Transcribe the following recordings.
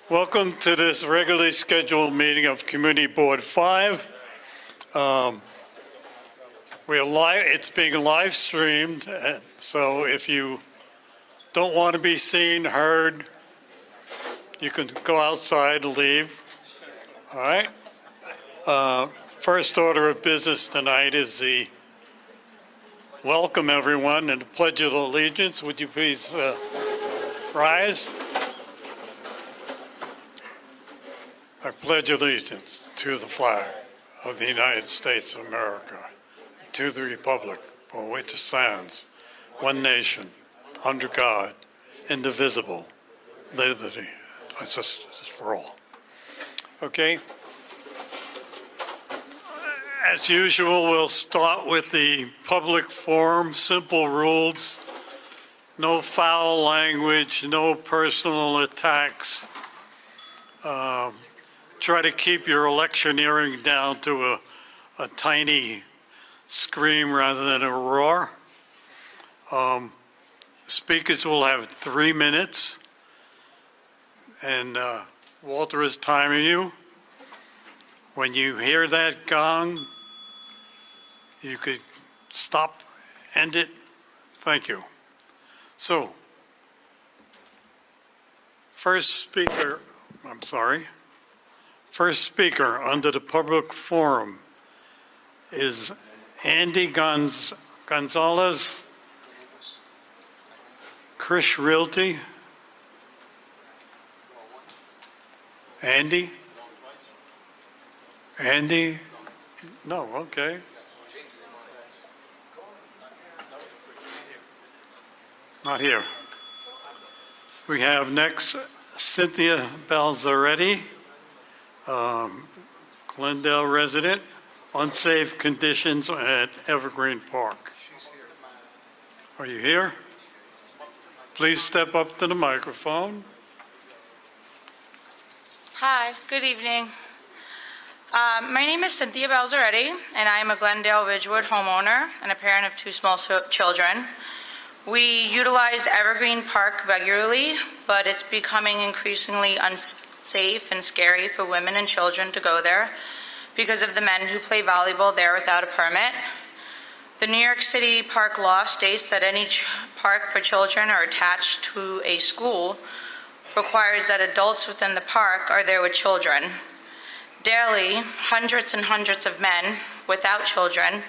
Welcome to this regularly scheduled meeting of Community Board 5. It's being live streamed, so if you don't want to be seen, heard, you can go outside and leave. All right. First order of business tonight is the welcome everyone and the Pledge of Allegiance. Would you please rise? I pledge allegiance to the flag of the United States of America, to the republic for which it stands, one nation, under God, indivisible, liberty, and justice for all. Okay. As usual, we'll start with the public forum, simple rules, no foul language, no personal attacks. Try to keep your electioneering down to a tiny scream rather than a roar. Speakers will have 3 minutes, and Walter is timing you. When you hear that gong, you could stop, end it. Thank you. So, first speaker under the public forum is Andy Gonzalez, Chris Realty. Andy? No, okay. Not here. We have next Cynthia Balzaretti, Glendale resident, unsafe conditions at Evergreen Park. Are you here? Please step up to the microphone. Hi, good evening. My name is Cynthia Balzaretti, and I am a Glendale Ridgewood homeowner and a parent of 2 small children. We utilize Evergreen Park regularly, but it's becoming increasingly unsafe and scary for women and children to go there because of the men who play volleyball there without a permit. The New York City park law states that any park for children or attached to a school requires that adults within the park are there with children. Daily, hundreds and hundreds of men without children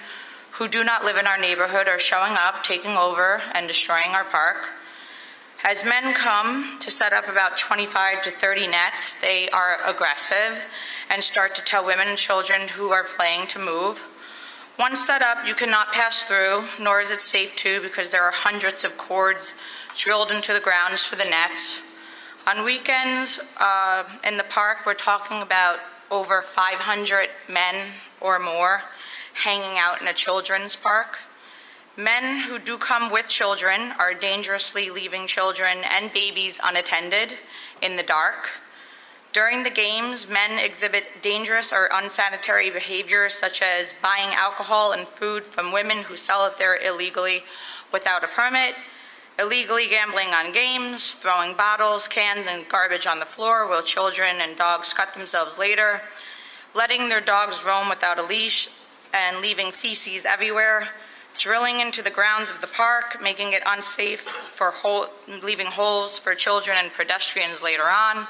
who do not live in our neighborhood are showing up, taking over, and destroying our park. As men come to set up about 25 to 30 nets, they are aggressive and start to tell women and children who are playing to move. Once set up, you cannot pass through, nor is it safe to, because there are hundreds of cords drilled into the grounds for the nets. On weekends in the park, we're talking about over 500 men or more hanging out in a children's park. Men who do come with children are dangerously leaving children and babies unattended in the dark. During the games, men exhibit dangerous or unsanitary behavior such as buying alcohol and food from women who sell it there illegally without a permit, illegally gambling on games, throwing bottles, cans, and garbage on the floor while children and dogs cut themselves later, letting their dogs roam without a leash, and leaving feces everywhere, drilling into the grounds of the park, making it unsafe for leaving holes for children and pedestrians later on.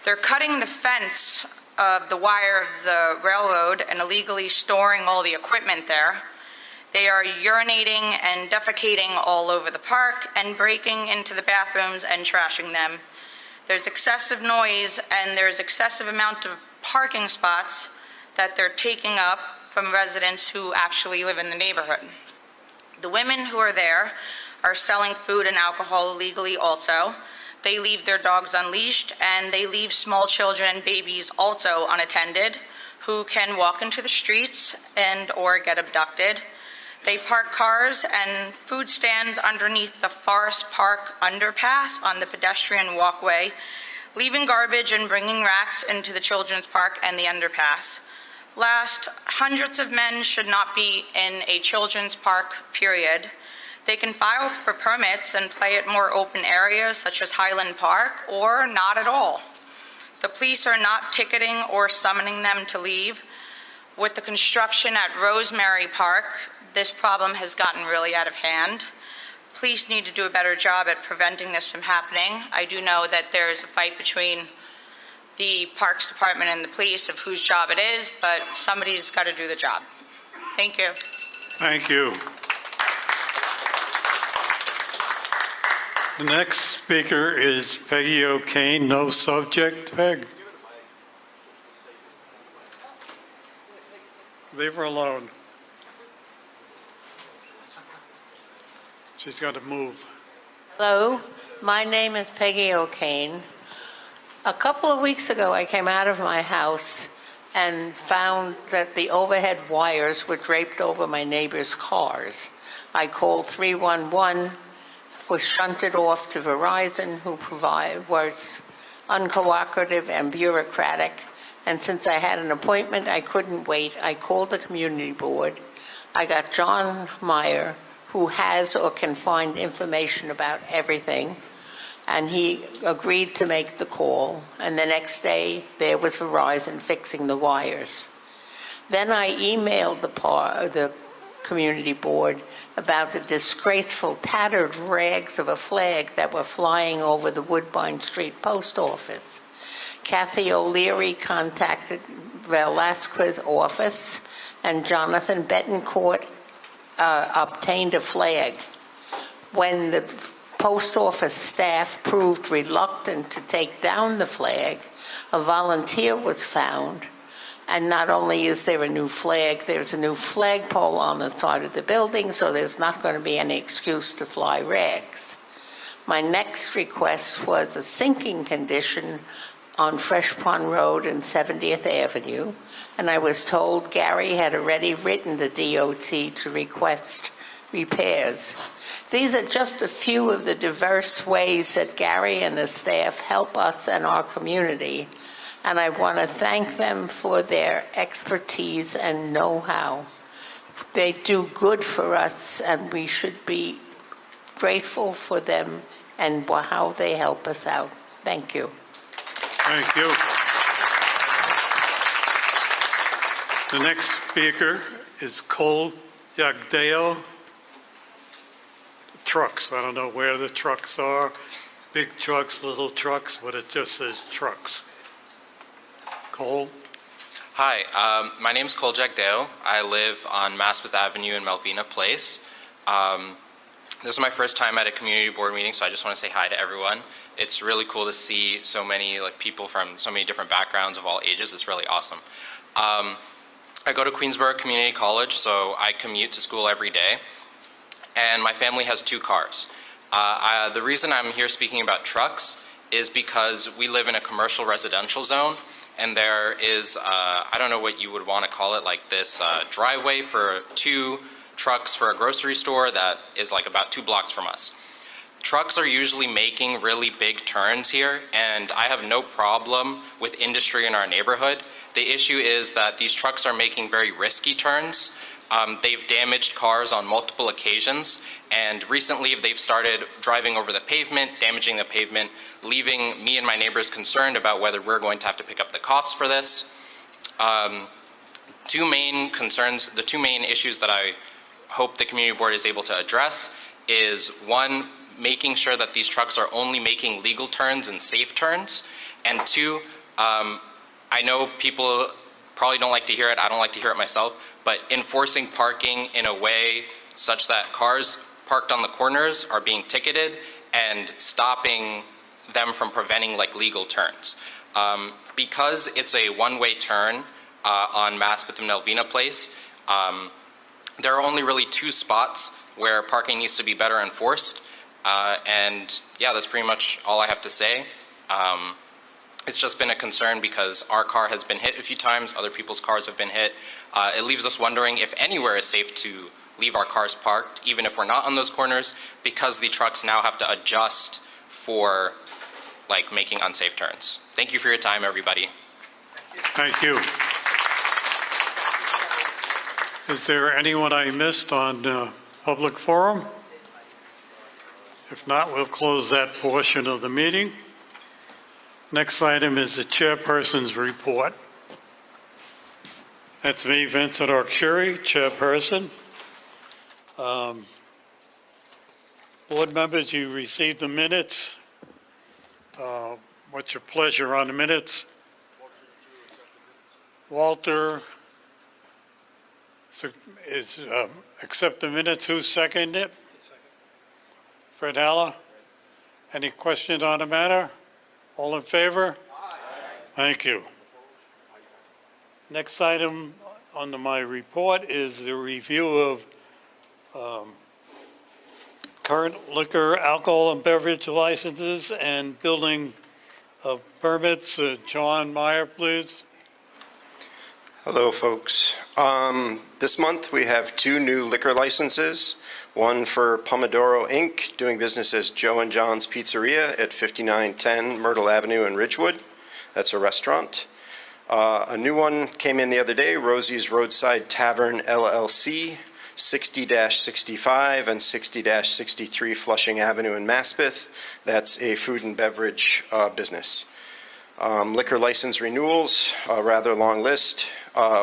They're cutting the fence of the wire of the railroad and illegally storing all the equipment there. They are urinating and defecating all over the park and breaking into the bathrooms and trashing them. There's excessive noise and there's excessive amount of parking spots that they're taking up from residents who actually live in the neighborhood. The women who are there are selling food and alcohol illegally also. They leave their dogs unleashed, and they leave small children and babies also unattended who can walk into the streets and or get abducted. They park cars and food stands underneath the Forest Park underpass on the pedestrian walkway, leaving garbage and bringing rats into the children's park and the underpass. Last, hundreds of men should not be in a children's park, period. They can file for permits and play at more open areas such as Highland Park, or not at all. The police are not ticketing or summoning them to leave. With the construction at Rosemary Park, this problem has gotten really out of hand. Police need to do a better job at preventing this from happening. I do know that there is a fight between the Parks Department and the police of whose job it is, but somebody's got to do the job. Thank you. Thank you. The next speaker is Peggy O'Kane. No subject, Peg. Leave her alone. She's got to move. Hello, my name is Peggy O'Kane. A couple of weeks ago, I came out of my house and found that the overhead wires were draped over my neighbor's cars. I called 311, was shunted off to Verizon, who was uncooperative and bureaucratic. And since I had an appointment, I couldn't wait. I called the community board. I got John Meyer, who has or can find information about everything, and he agreed to make the call. And the next day, there was Verizon fixing the wires. Then I emailed the community board about the disgraceful tattered rags of a flag that were flying over the Woodbine Street post office. Kathy O'Leary contacted Velasquez's office, and Jonathan Betancourt obtained a flag. When the post office staff proved reluctant to take down the flag, a volunteer was found. And not only is there a new flag, there's a new flagpole on the side of the building, so there's not going to be any excuse to fly rags. My next request was a sinking condition on Fresh Pond Road and 70th Avenue, and I was told Gary had already written the DOT to request repairs. These are just a few of the diverse ways that Gary and the staff help us and our community, and I want to thank them for their expertise and know-how. They do good for us, and we should be grateful for them and how they help us out. Thank you. Thank you. The next speaker is Cole Yagdeo. Trucks. I don't know where the trucks are. Big trucks, little trucks, but it just says trucks. Cole? Hi, my name's Cole Jagdeo. I live on Maspeth Avenue in Malvina Place. This is my first time at a community board meeting, so I just want to say hi to everyone. It's really cool to see so many people from so many different backgrounds of all ages. It's really awesome. I go to Queensborough Community College, so I commute to school every day, and my family has 2 cars. The reason I'm here speaking about trucks is because we live in a commercial residential zone, and there is, I don't know what you would want to call it, like this driveway for 2 trucks for a grocery store that is like about 2 blocks from us. Trucks are usually making really big turns here, and I have no problem with industry in our neighborhood. The issue is that these trucks are making very risky turns. They've damaged cars on multiple occasions, and recently they've started driving over the pavement, damaging the pavement, leaving me and my neighbors concerned about whether we're going to have to pick up the costs for this. 2 main concerns, the 2 main issues that I hope the community board is able to address is, 1, making sure that these trucks are only making legal turns and safe turns, and 2, I know people probably don't like to hear it, I don't like to hear it myself, but enforcing parking in a way such that cars parked on the corners are being ticketed and stopping them from preventing legal turns. Because it's a one-way turn on Maspeth and Malvina Place, there are only really 2 spots where parking needs to be better enforced. And yeah, that's pretty much all I have to say. It's just been a concern because our car has been hit a few times, other people's cars have been hit. It leaves us wondering if anywhere is safe to leave our cars parked, even if we're not on those corners, because the trucks now have to adjust for making unsafe turns. Thank you for your time, everybody. Thank you. Is there anyone I missed on public forum? If not, we'll close that portion of the meeting. Next item is the chairperson's report. That's me, Vincent Arcuri, chairperson. Board members, you received the minutes. What's your pleasure on the minutes? Walter is accept the minutes. Who seconded it? Fred Haller. Any questions on the matter? All in favor? Aye. Thank you. Next item on my report is the review of current liquor, alcohol, and beverage licenses and building permits. John Meyer, please. Hello, folks. This month we have 2 new liquor licenses. One for Pomodoro Inc., doing business as Joe and John's Pizzeria at 5910 Myrtle Avenue in Ridgewood. That's a restaurant. A new one came in the other day, Rosie's Roadside Tavern LLC, 60-65 and 60-63 Flushing Avenue in Maspeth. That's a food and beverage business. Liquor license renewals, a rather long list.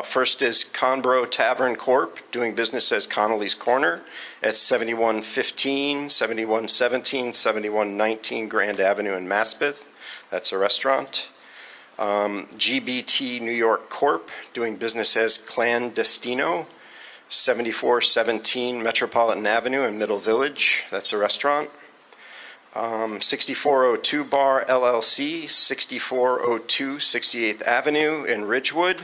First is Conbro Tavern Corp., doing business as Connolly's Corner at 7115, 7117, 7119 Grand Avenue in Maspeth. That's a restaurant. GBT New York Corp., doing business as Clandestino, 7417 Metropolitan Avenue in Middle Village. That's a restaurant. 6402 Bar LLC, 6402 68th Avenue in Ridgewood.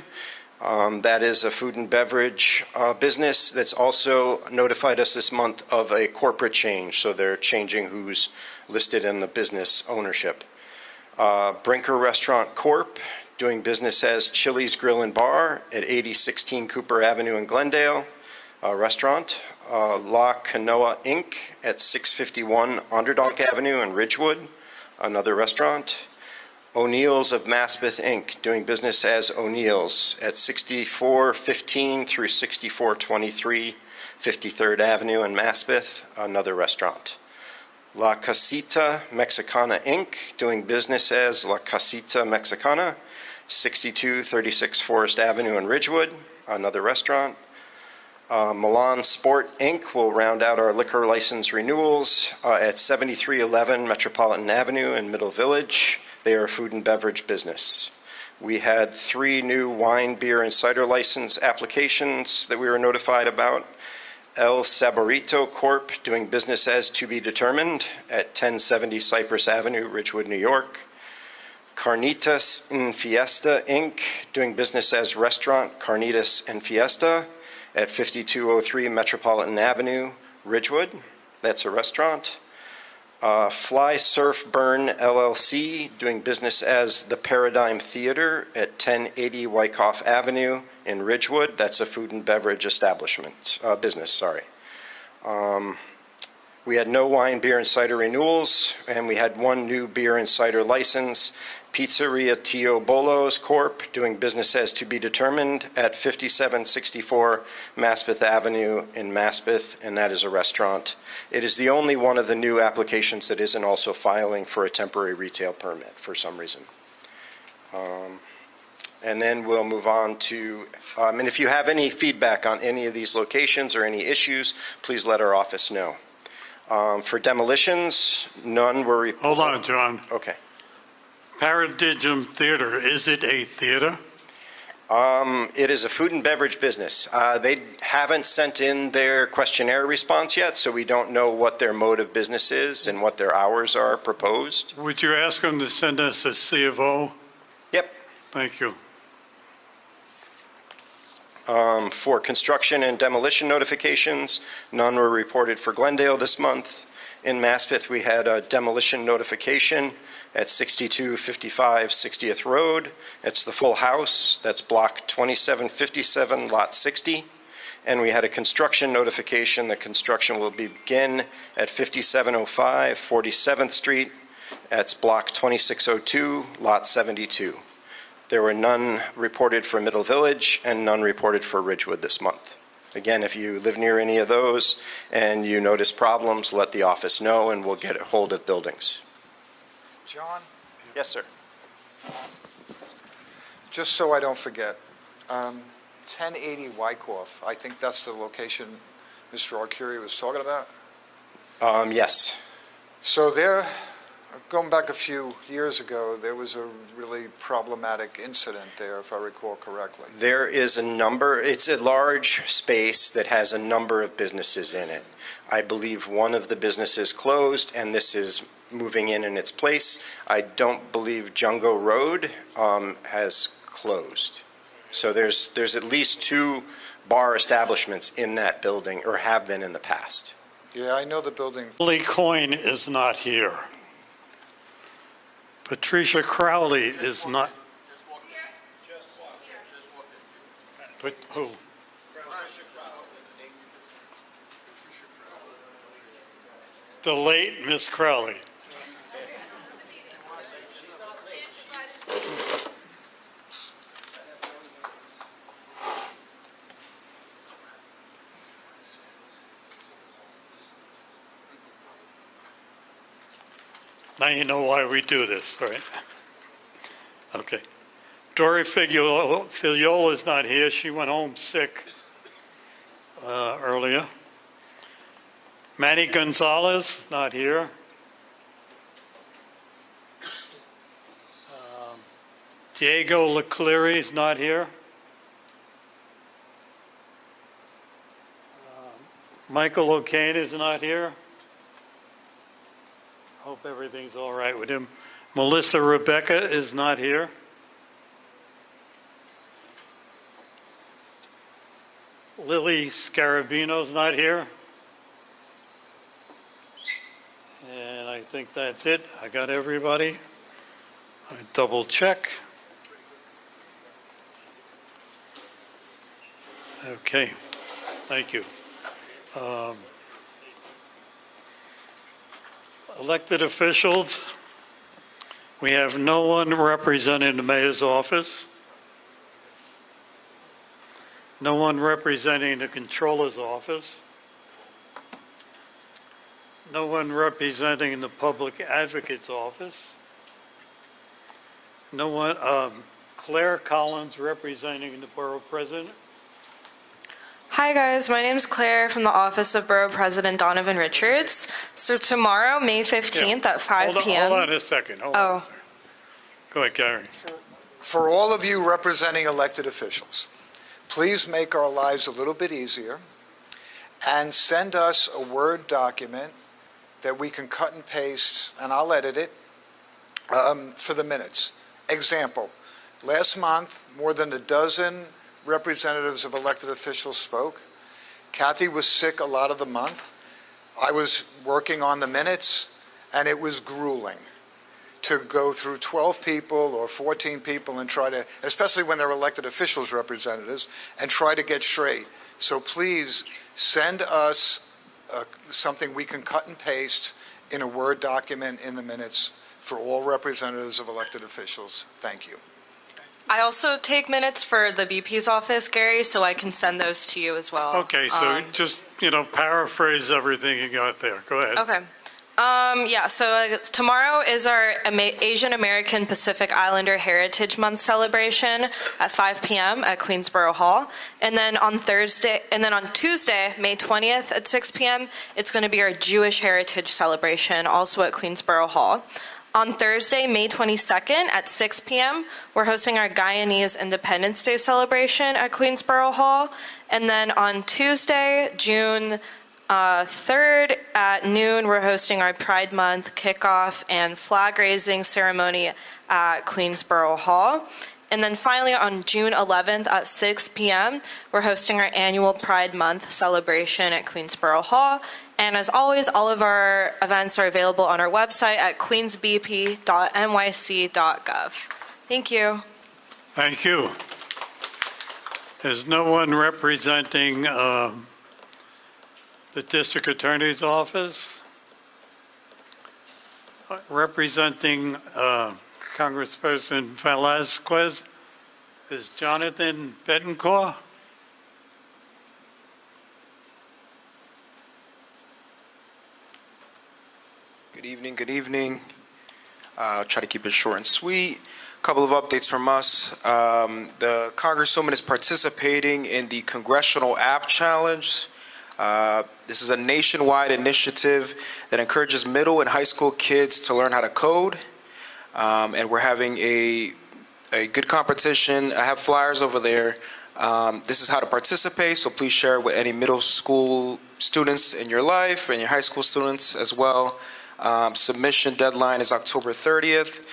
That is a food and beverage business that's also notified us this month of a corporate change, so they're changing who's listed in the business ownership. Brinker Restaurant Corp., doing business as Chili's Grill and Bar at 8016 Cooper Avenue in Glendale, a restaurant. La Canoa Inc. at 651 Underdog Avenue in Ridgewood, another restaurant. O'Neill's of Maspeth Inc., doing business as O'Neill's at 6415 through 6423 53rd Avenue in Maspeth, another restaurant. La Casita Mexicana Inc., doing business as La Casita Mexicana, 6236 Forest Avenue in Ridgewood, another restaurant. Milan Sport Inc. will round out our liquor license renewals at 7311 Metropolitan Avenue in Middle Village. They are a food and beverage business. We had 3 new wine, beer, and cider license applications that we were notified about. El Saborito Corp., doing business as To Be Determined at 1070 Cypress Avenue, Ridgewood, New York. Carnitas en Fiesta Inc., doing business as Restaurant Carnitas en Fiesta at 5203 Metropolitan Avenue, Ridgewood. That's a restaurant. Fly Surf Burn LLC, doing business as The Paradigm Theater at 1080 Wyckoff Avenue in Ridgewood. That's a food and beverage establishment, business. We had no wine, beer, and cider renewals, and we had 1 new beer and cider license. Pizzeria Tio Bolos Corp., doing business as To Be Determined at 5764 Maspeth Avenue in Maspeth, and that is a restaurant. It is the only one of the new applications that isn't also filing for a temporary retail permit for some reason. And then we'll move on to, and if you have any feedback on any of these locations or any issues, please let our office know. For demolitions, none were reported. Hold on, John. Okay. Paradigm Theater, is it a theater? It is a food and beverage business. They haven't sent in their questionnaire response yet, so we don't know what their mode of business is and what their hours are proposed. Would you ask them to send us a C of O? Yep. Thank you. For construction and demolition notifications, none were reported for Glendale this month. In Maspeth, we had a demolition notification at 6255 60th Road. It's the full house. That's block 2757, lot 60. And we had a construction notification. The construction will begin at 5705 47th Street. That's block 2602, lot 72. There were none reported for Middle Village and none reported for Ridgewood this month. Again, if you live near any of those and you notice problems, let the office know and we'll get a hold of buildings. John? Yes, sir. Just so I don't forget, 1080 Wyckoff, I think that's the location Mr. Arcuri was talking about. Yes. So there, going back a few years ago, there was a really problematic incident there, if I recall correctly. There is a number, it's a large space that has a number of businesses in it. I believe one of the businesses closed, and this is moving in its place. I don't believe Jungo Road has closed. So there's at least 2 bar establishments in that building, or have been in the past. Yeah, I know the building. Lee Coyne is not here. Patricia Crowley is not. But who? The late Miss Crowley. Now you know why we do this, right? Okay. Dory Filiola is not here. She went home sick earlier. Manny Gonzalez, not here. Diego Leclery is not here. Michael O'Kane is not here. Hope everything's all right with him. Melissa Rebecca is not here. Lily Scarabino's not here. And I think that's it. I got everybody. I double check. Okay. Thank you. Elected officials, we have no one representing the mayor's office, no one representing the controller's office, no one representing the public advocate's office, no one, Claire Collins representing the borough president. Hi guys, my name is Claire from the Office of Borough President Donovan Richards. So tomorrow, May 15th at 5 p.m. Hold on a second. Hold on a second. Go ahead, Gary. For all of you representing elected officials, please make our lives a little bit easier and send us a Word document that we can cut and paste, and I'll edit it, for the minutes. Example, last month, more than a dozen representatives of elected officials spoke. Kathy was sick a lot of the month. I was working on the minutes, and it was grueling to go through 12 people or 14 people and try to, especially when they're elected officials representatives, and try to get straight. So please send us something we can cut and paste in a Word document in the minutes for all representatives of elected officials. Thank you. I also take minutes for the VP's office, Gary, so I can send those to you as well. Okay, so just, paraphrase everything you got there. Go ahead. Okay. So tomorrow is our Asian American Pacific Islander Heritage Month celebration at 5 p.m. at Queensborough Hall. And then on Tuesday, May 20th at 6 p.m., it's going to be our Jewish Heritage celebration, also at Queensborough Hall. On Thursday, May 22nd at 6 p.m., we're hosting our Guyanese Independence Day celebration at Queensborough Hall. And then on Tuesday, June 3rd at noon, we're hosting our Pride Month kickoff and flag raising ceremony at Queensborough Hall. And then finally on June 11th at 6 p.m., we're hosting our annual Pride Month celebration at Queensborough Hall. And as always, all of our events are available on our website at queensbp.nyc.gov. Thank you. Thank you. There's no one representing the district attorney's office, representing Congressperson Velasquez is Jonathan Betancourt. Good evening. I'll try to keep it short and sweet. couple of updates from us. The Congresswoman is participating in the Congressional App Challenge. This is a nationwide initiative that encourages middle and high school kids to learn how to code. And we're having a good competition. I have flyers over there. This is how to participate, so please share it with any middle school students in your life and your high school students as well. Submission deadline is October 30th.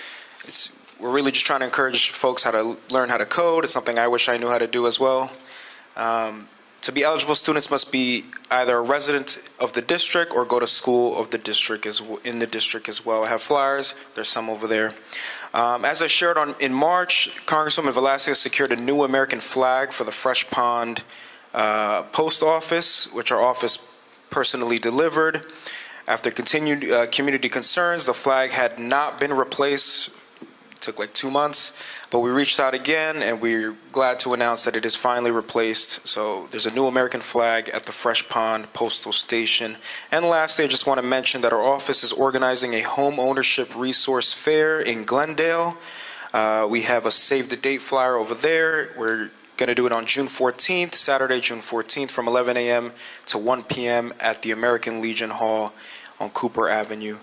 We're really just trying to encourage folks how to learn how to code. It's something I wish I knew how to do as well. To be eligible, students must be either a resident of the district or go to school of the district in the district as well. I have flyers. There's some over there. As I shared in March, Congresswoman Velasquez secured a new American flag for the Fresh Pond Post Office, which our office personally delivered. After continued community concerns, the flag had not been replaced. It took like 2 months, but we reached out again, and we're glad to announce that it is finally replaced. So there's a new American flag at the Fresh Pond Postal Station. And lastly, I just want to mention that our office is organizing a home ownership resource fair in Glendale. We have a save the date flyer over there. We're going to do it on June 14th, Saturday, June 14th, from 11 a.m. to 1 p.m. at the American Legion Hall on Cooper Avenue.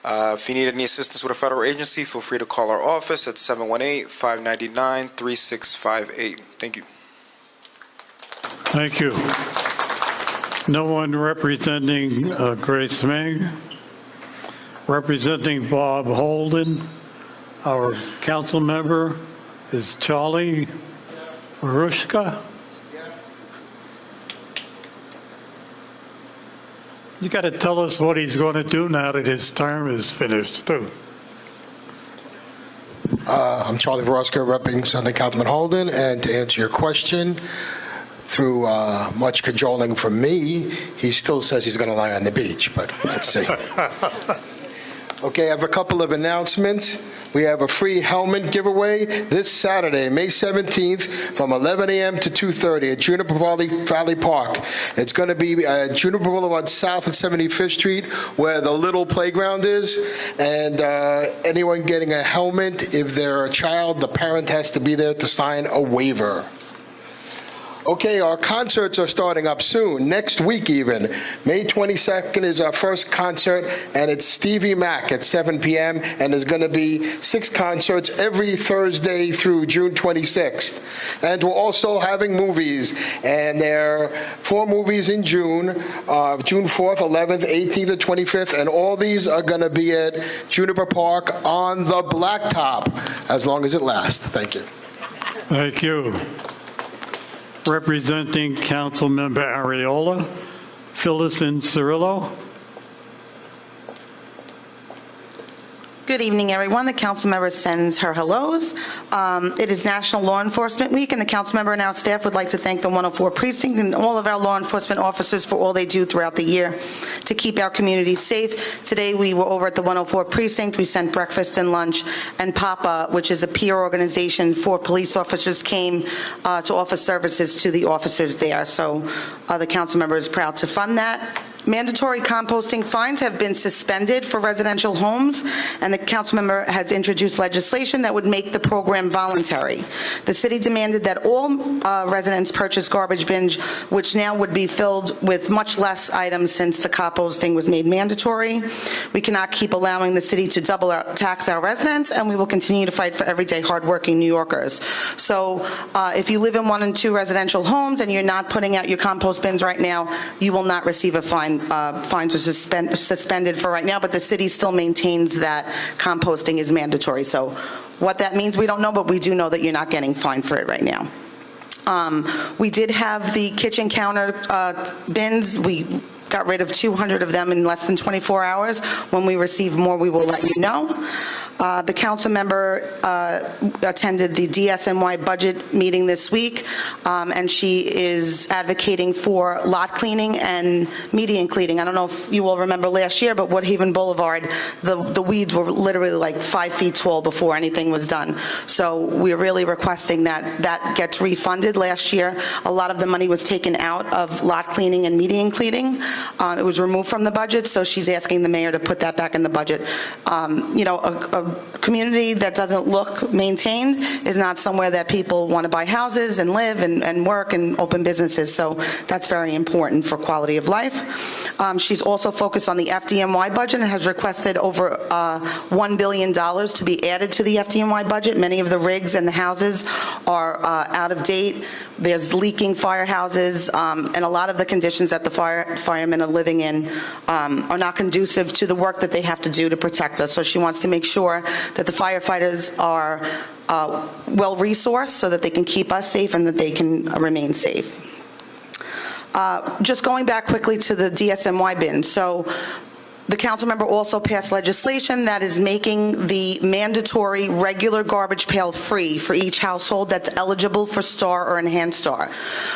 If you need any assistance with a federal agency, feel free to call our office at 718-599-3658. Thank you. Thank you. No one representing Grace Ming. Representing Bob Holden, our council member is Charlie Marushka. You got to tell us what he's going to do now that his term is finished, too. I'm Charlie Marushka, representing Councilman Holden, and to answer your question, through much cajoling from me, he still says he's going to lie on the beach, but let's see. Okay, I have a couple of announcements. We have a free helmet giveaway this Saturday, May 17th, from 11 a.m. to 2:30 at Juniper Valley Park. It's going to be at Juniper Boulevard South and 75th Street, where the little playground is. And anyone getting a helmet, if they're a child, the parent has to be there to sign a waiver. Okay, our concerts are starting up soon, next week even. May 22nd is our first concert, and it's Stevie Mac at 7 p.m., and there's going to be 6 concerts every Thursday through June 26th. And we're also having movies, and there are 4 movies in June, June 4th, 11th, 18th, and 25th, and all these are going to be at Juniper Park on the Blacktop, as long as it lasts. Thank you. Thank you. Representing Councilmember Ariola, Phyllis Cirillo. Good evening, everyone. The council member sends her hellos. It is National Law Enforcement Week, and the council member and our staff would like to thank the 104 precinct and all of our law enforcement officers for all they do throughout the year to keep our community safe. Today, we were over at the 104 precinct. We sent breakfast and lunch, and PAPA, which is a peer organization for police officers, came to offer services to the officers there. So the council member is proud to fund that. Mandatory composting fines have been suspended for residential homes, and the council member has introduced legislation that would make the program voluntary. The city demanded that all residents purchase garbage bins, which now would be filled with much less items since the composting was made mandatory. We cannot keep allowing the city to double tax our residents, and we will continue to fight for everyday hardworking New Yorkers. So if you live in 1 and 2 residential homes and you're not putting out your compost bins right now, you will not receive a fine. Fines are suspended for right now, but the city still maintains that composting is mandatory. So what that means, we don't know, but we do know that you're not getting fined for it right now. We did have the kitchen counter bins. We got rid of 200 of them in less than 24 hours. When we receive more, we will let you know. The council member attended the DSNY budget meeting this week, and she is advocating for lot cleaning and median cleaning. I don't know if you all remember last year, but Woodhaven Boulevard, the weeds were literally like 5 feet tall before anything was done. So we're really requesting that that gets refunded. Last year, a lot of the money was taken out of lot cleaning and median cleaning. It was removed from the budget, so she's asking the mayor to put that back in the budget. You know, a community that doesn't look maintained is not somewhere that people want to buy houses and live and work and open businesses. So that's very important for quality of life. She's also focused on the FDNY budget and has requested over $1 billion to be added to the FDNY budget. Many of the rigs and the houses are out of date. There's leaking firehouses, and a lot of the conditions that the firemen are living in are not conducive to the work that they have to do to protect us. So she wants to make sure that the firefighters are well-resourced so that they can keep us safe and that they can remain safe. Just going back quickly to the DSNY bin. So the council member also passed legislation that is making the mandatory regular garbage pail free for each household that's eligible for Star or Enhanced Star.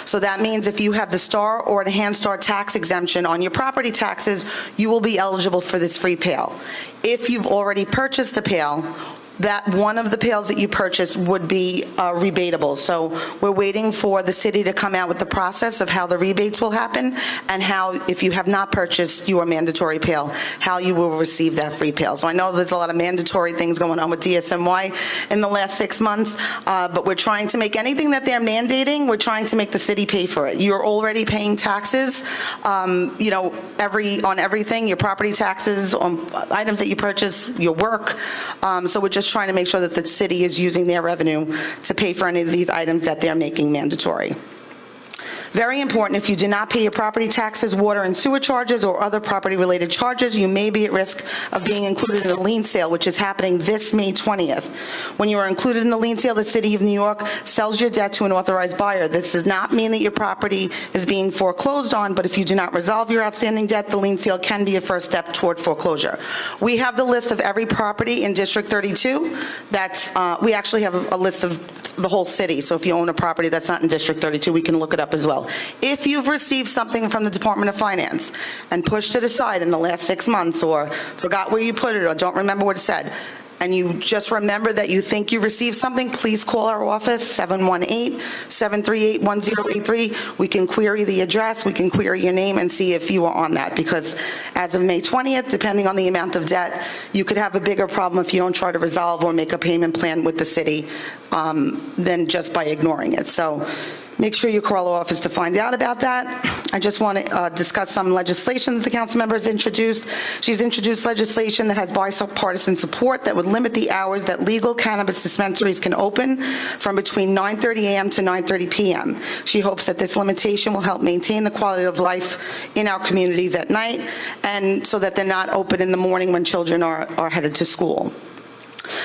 So that means if you have the Star or Enhanced Star tax exemption on your property taxes, you will be eligible for this free pail. If you've already purchased a pail, that one of the pails that you purchase would be rebatable. So we're waiting for the city to come out with the process of how the rebates will happen and how, if you have not purchased your mandatory pail, how you will receive that free pail. So I know there's a lot of mandatory things going on with DSNY in the last 6 months, but we're trying to make anything that they're mandating, we're trying to make the city pay for it. You're already paying taxes, on everything, your property taxes, on items that you purchase, your work. So we're just trying to make sure that the city is using their revenue to pay for any of these items that they're making mandatory. Very important, if you do not pay your property taxes, water and sewer charges, or other property-related charges, you may be at risk of being included in a lien sale, which is happening this May 20th. When you are included in the lien sale, the City of New York sells your debt to an authorized buyer. This does not mean that your property is being foreclosed on, but if you do not resolve your outstanding debt, the lien sale can be a first step toward foreclosure. We have the list of every property in District 32. We actually have a list of the whole city, so if you own a property that's not in District 32, we can look it up as well. If you've received something from the Department of Finance and pushed it aside in the last 6 months, or forgot where you put it, or don't remember what it said, and you just remember that you think you received something, please call our office, 718-738-1083. We can query the address, we can query your name and see if you are on that, because as of May 20th, depending on the amount of debt, you could have a bigger problem if you don't try to resolve or make a payment plan with the city than just by ignoring it. So make sure you call our office to find out about that. I just want to discuss some legislation that the council member has introduced. She's introduced legislation that has bipartisan support that would limit the hours that legal cannabis dispensaries can open from between 9:30 a.m. to 9:30 p.m. She hopes that this limitation will help maintain the quality of life in our communities at night, and so that they're not open in the morning when children are headed to school.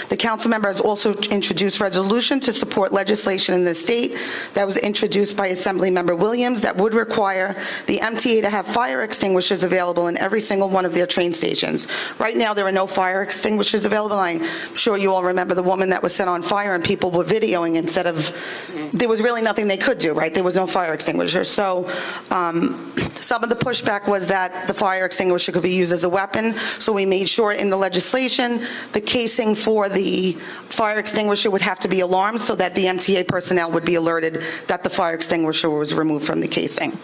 The council member has also introduced resolution to support legislation in the state that was introduced by Assembly Member Williams that would require the MTA to have fire extinguishers available in every single one of their train stations. Right now, there are no fire extinguishers available. I'm sure you all remember the woman that was set on fire and people were videoing instead of, there was really nothing they could do, right? There was no fire extinguisher. So some of the pushback was that the fire extinguisher could be used as a weapon. So we made sure in the legislation, the casing for the fire extinguisher would have to be alarmed so that the MTA personnel would be alerted that the fire extinguisher was removed from the casing.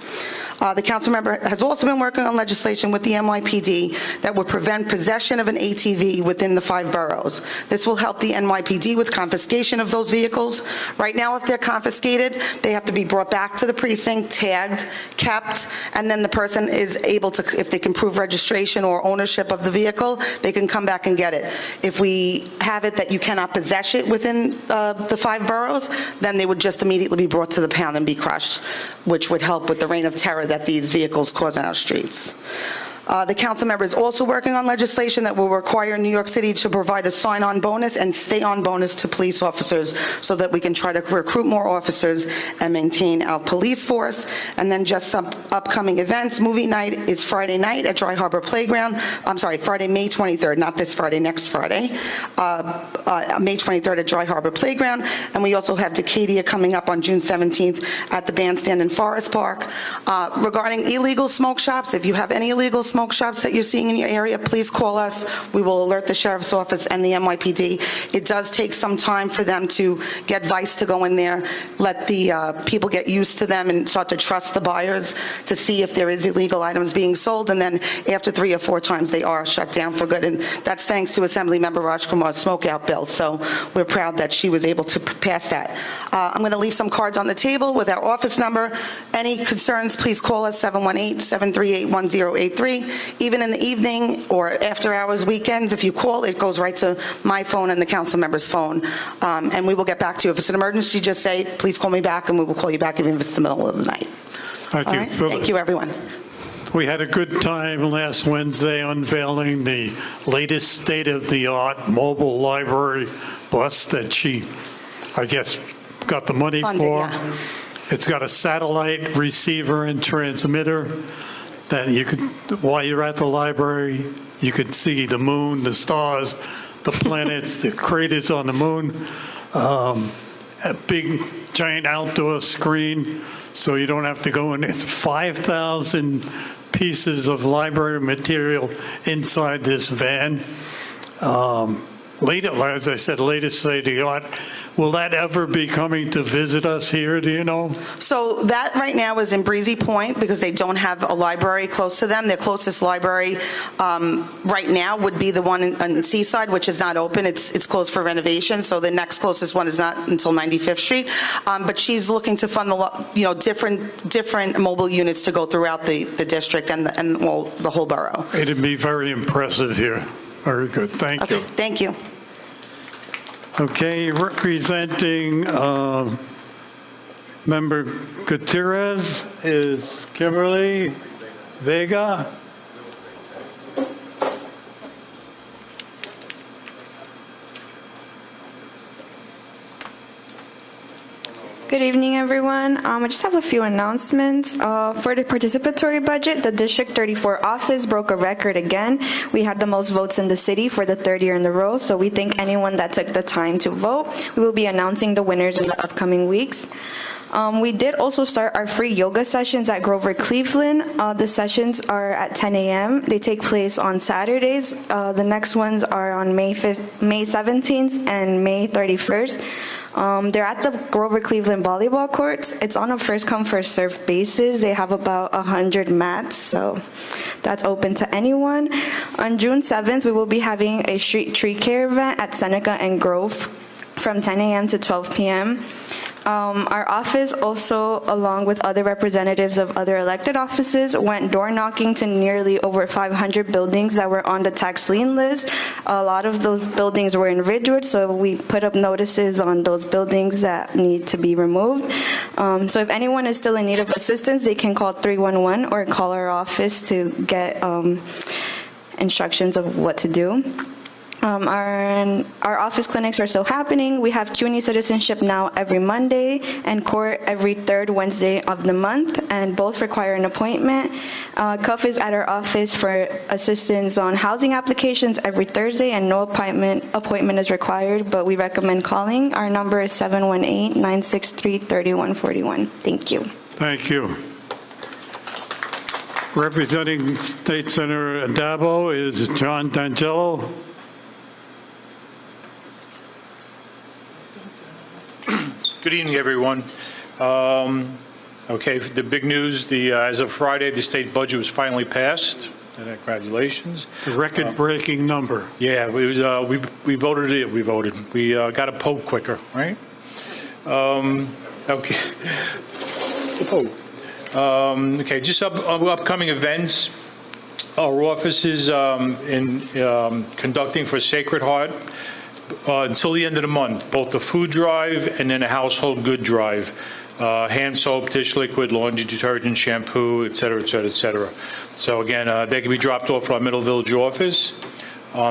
The council member has also been working on legislation with the NYPD that would prevent possession of an ATV within the 5 boroughs. This will help the NYPD with confiscation of those vehicles. Right now, if they're confiscated, they have to be brought back to the precinct, tagged, kept, and then the person is able to, if they can prove registration or ownership of the vehicle, they can come back and get it. If we have it that you cannot possess it within the 5 boroughs, then they would just immediately be brought to the pound and be crushed, which would help with the reign of terror that these vehicles cause on our streets. The council member is also working on legislation that will require New York City to provide a sign-on bonus and stay-on bonus to police officers so that we can try to recruit more officers and maintain our police force. And then just some upcoming events. Movie night is Friday night at Dry Harbor Playground. I'm sorry, Friday, May 23rd, not this Friday, next Friday. May 23rd at Dry Harbor Playground. And we also have Decadia coming up on June 17th at the Bandstand in Forest Park. Regarding illegal smoke shops, if you have any illegal smoke smoke shops that you're seeing in your area, please call us. We will alert the Sheriff's Office and the NYPD. It does take some time for them to get Vice to go in there, let the people get used to them and start to trust the buyers to see if there is illegal items being sold, and then after 3 or 4 times, they are shut down for good. And that's thanks to Assemblymember Raj Kumar's smokeout bill. So we're proud that she was able to pass that. I'm going to leave some cards on the table with our office number. Any concerns, please call us, 718-738-1083. Even in the evening or after hours, weekends, if you call, it goes right to my phone and the council member's phone. And we will get back to you. If it's an emergency, just say, please call me back, and we will call you back even if it's the middle of the night. Thank you, Phyllis. Thank you, everyone. We had a good time last Wednesday unveiling the latest state-of-the-art mobile library bus that she, I guess, got the money Funded, for. yeah. It's got a satellite receiver and transmitter that you could, while you're at the library, you could see the moon, the stars, the planets, the craters on the moon, a big giant outdoor screen, so you don't have to go in. It's 5,000 pieces of library material inside this van. Later, as I said, latest state of the art. Will that ever be coming to visit us here, do you know? So that right now is in Breezy Point because they don't have a library close to them. Their closest library right now would be the one in Seaside, which is not open. It's closed for renovation, so the next closest one is not until 95th Street. But she's looking to fund different mobile units to go throughout the district and the whole borough. It'd be very impressive here. Very good. Thank you. Thank you. Okay, representing Member Gutierrez is Kimberly Vega. Good evening, everyone. I just have a few announcements. For the participatory budget, the District 34 office broke a record again. We had the most votes in the city for the 3rd year in a row, so we thank anyone that took the time to vote. We will be announcing the winners in the upcoming weeks. We did also start our free yoga sessions at Grover Cleveland. The sessions are at 10 a.m. They take place on Saturdays. The next ones are on May 17th and May 31st. They're at the Grover Cleveland volleyball courts. It's on a first-come, first-served basis. They have about 100 mats, so that's open to anyone. On June 7th, we will be having a street tree care event at Seneca and Grove from 10 a.m. to 12 p.m. Our office also, along with other representatives of other elected offices, went door knocking to nearly over 500 buildings that were on the tax lien list. A lot of those buildings were in Ridgewood, so we put up notices on those buildings that need to be removed. So if anyone is still in need of assistance, they can call 311 or call our office to get instructions of what to do. Our office clinics are still happening. We have CUNY Citizenship Now every Monday and Court every 3rd Wednesday of the month, and both require an appointment. CUF is at our office for assistance on housing applications every Thursday, and no appointment is required, but we recommend calling. Our number is 718-963-3141. Thank you. Thank you. Representing State Senator Dabo is John D'Angelo. Good evening, everyone. Okay, the big news, as of Friday, the state budget was finally passed. Congratulations. A record-breaking number. Yeah, we voted it. We voted. We got a Pope quicker, right? Okay. The Pope. Okay, just upcoming events. Our office is conducting for Sacred Heart until the end of the month, both the food drive and then a household good drive. Hand soap, dish liquid, laundry detergent, shampoo, et cetera, et cetera, et cetera. So again, they can be dropped off at our Middle Village office.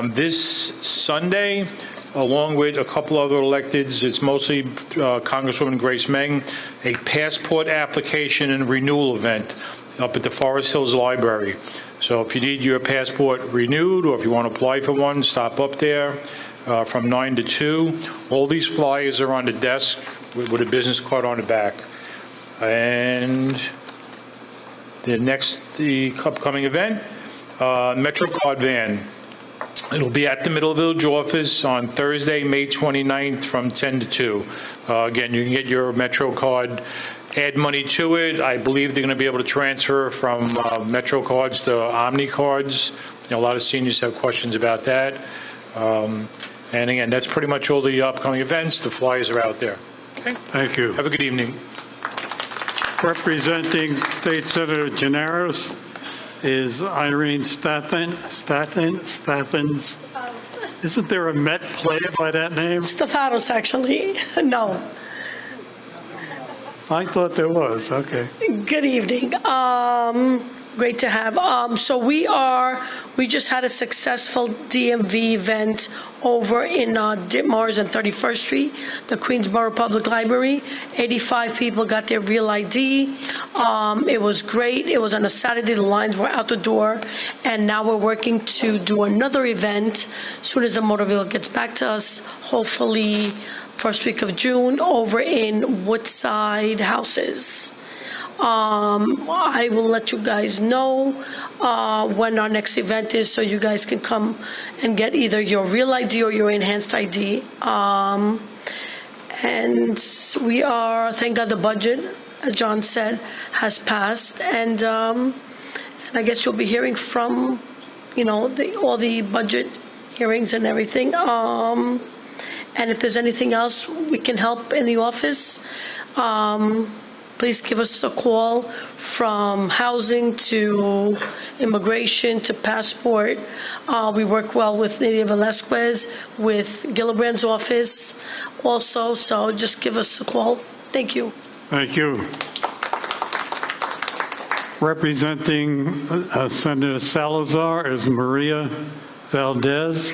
This Sunday, along with a couple other electeds, it's mostly Congresswoman Grace Meng, a passport application and renewal event up at the Forest Hills Library. So if you need your passport renewed or if you want to apply for one, stop up there. From 9 to 2. All these flyers are on the desk with a business card on the back. And the upcoming event, MetroCard van. It'll be at the Middle Village office on Thursday, May 29th from 10 to 2. Again, you can get your MetroCard, add money to it. I believe they're going to be able to transfer from MetroCards to Omni cards. A lot of seniors have questions about that. And again, that's pretty much all the upcoming events. The flyers are out there. Okay. Thank you. Have a good evening. Representing State Senator Generis is Irene Stathens. Isn't there a Met player by that name? Stefanos, actually. No. I thought there was. Okay. Good evening. Great to have. So we just had a successful DMV event over in Ditmars and 31st Street, the Queensboro Public Library. 85 people got their real ID. It was great. It was on a Saturday. The lines were out the door. And now we're working to do another event as soon as the motor vehicle gets back to us, hopefully first week of June, over in Woodside Houses. I will let you guys know when our next event is, so you guys can come and get either your real ID or your enhanced ID. And we are, thank God, the budget, as John said, has passed, and I guess you'll be hearing from, all the budget hearings and everything. And if there's anything else we can help in the office, please give us a call, from housing to immigration to passport. We work well with Nydia Velasquez, with Gillibrand's office also, so just give us a call. Thank you. Thank you. Representing Senator Salazar is Maria Valdez.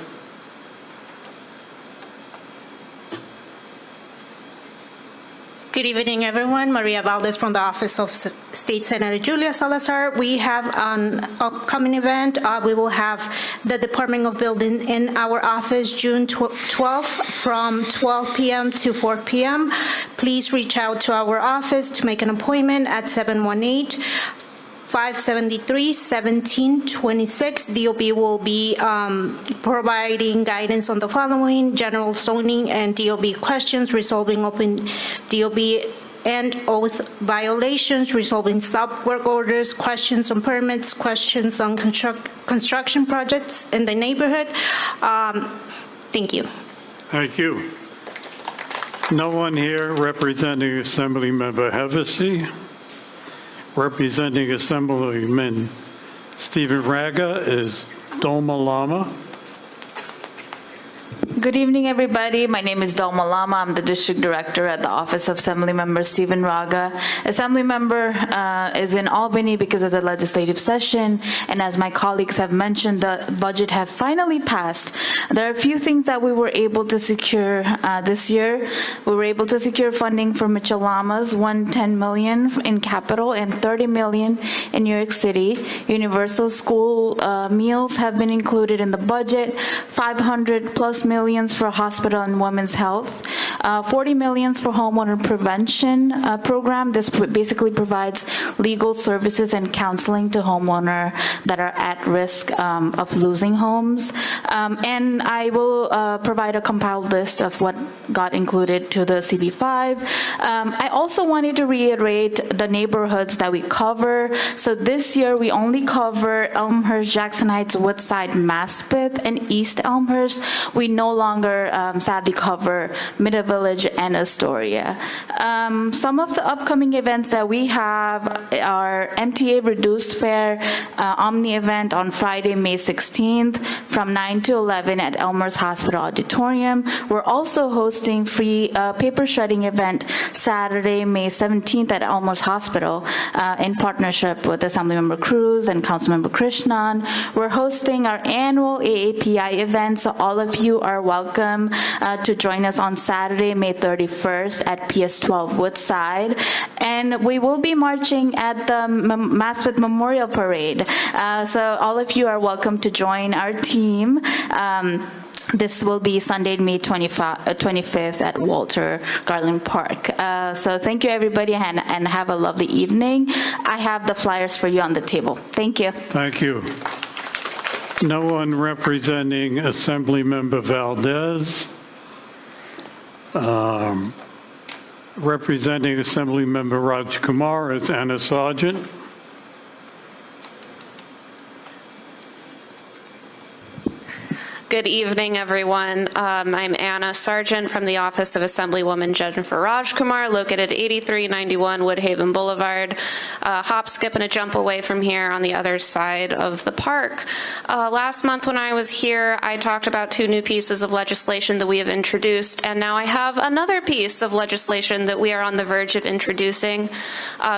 Good evening, everyone. Maria Valdez from the Office of State Senator Julia Salazar. We have an upcoming event. We will have the Department of Building in our office June 12th from 12 p.m. to 4 p.m. Please reach out to our office to make an appointment at 718-573-1726. DOB will be providing guidance on the following: general zoning and DOB questions, resolving open DOB and oath violations, resolving stop work orders, questions on permits, questions on construction projects in the neighborhood. Thank you. Thank you. No one here representing Assemblymember Hevesy. Representing Assemblyman Stephen Raga is Dolma Lama. Good evening, everybody. My name is Dolma Lama. I'm the District Director at the Office of Assemblymember Stephen Raga. Assemblymember is in Albany because of the legislative session, and as my colleagues have mentioned, the budget have finally passed. There are a few things that we were able to secure this year. We were able to secure funding for Mitchell Lamas, $110 million in capital and $30 million in New York City. Universal school meals have been included in the budget, $500+ million for hospital and women's health, $40 million for homeowner prevention program. This basically provides legal services and counseling to homeowners that are at risk of losing homes. And I will provide a compiled list of what got included to the CB5. I also wanted to reiterate the neighborhoods that we cover. So this year we only cover Elmhurst, Jackson Heights, Woodside, Maspeth, and East Elmhurst. We no longer sadly cover Middle Village and Astoria. Some of the upcoming events that we have are MTA Reduced Fare Omni event on Friday, May 16th from 9 to 11 at Elmhurst Hospital Auditorium. We're also hosting free paper shredding event Saturday, May 17th at Elmhurst Hospital in partnership with Assemblymember Cruz and Councilmember Krishnan. We're hosting our annual AAPI event, so all of you are welcome to join us on Saturday, May 31st at PS 12 Woodside. And we will be marching at the Maspeth Memorial Parade. So all of you are welcome to join our team. This will be Sunday, May 25th at Walter Garland Park. So thank you, everybody, and have a lovely evening. I have the flyers for you on the table. Thank you. Thank you. No one representing Assemblymember Valdez. Representing Assemblymember Raj Kumar is Anna Sargent. Good evening, everyone. I'm Anna Sargent from the Office of Assemblywoman Jennifer Rajkumar, located 8391 Woodhaven Boulevard, hop, skip, and a jump away from here on the other side of the park. Last month when I was here, I talked about 2 new pieces of legislation that we have introduced, and now I have another piece of legislation that we are on the verge of introducing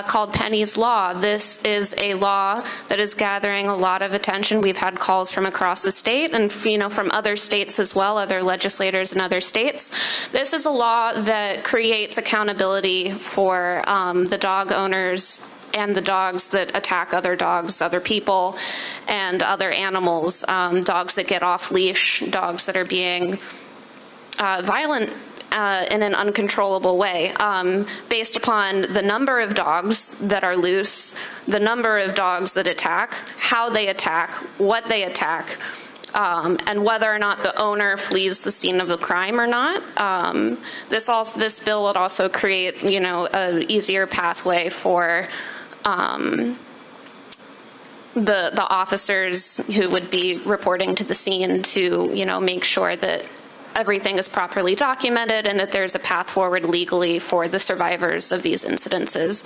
called Penny's Law. This is a law that is gathering a lot of attention. We've had calls from across the state and, from other states as well, other legislators in other states. This is a law that creates accountability for the dog owners and the dogs that attack other dogs, other people, and other animals, dogs that get off leash, dogs that are being violent in an uncontrollable way, based upon the number of dogs that are loose, the number of dogs that attack, how they attack, what they attack, and whether or not the owner flees the scene of the crime or not. This bill would also create, an easier pathway for the officers who would be reporting to the scene to, make sure that everything is properly documented and that there's a path forward legally for the survivors of these incidences.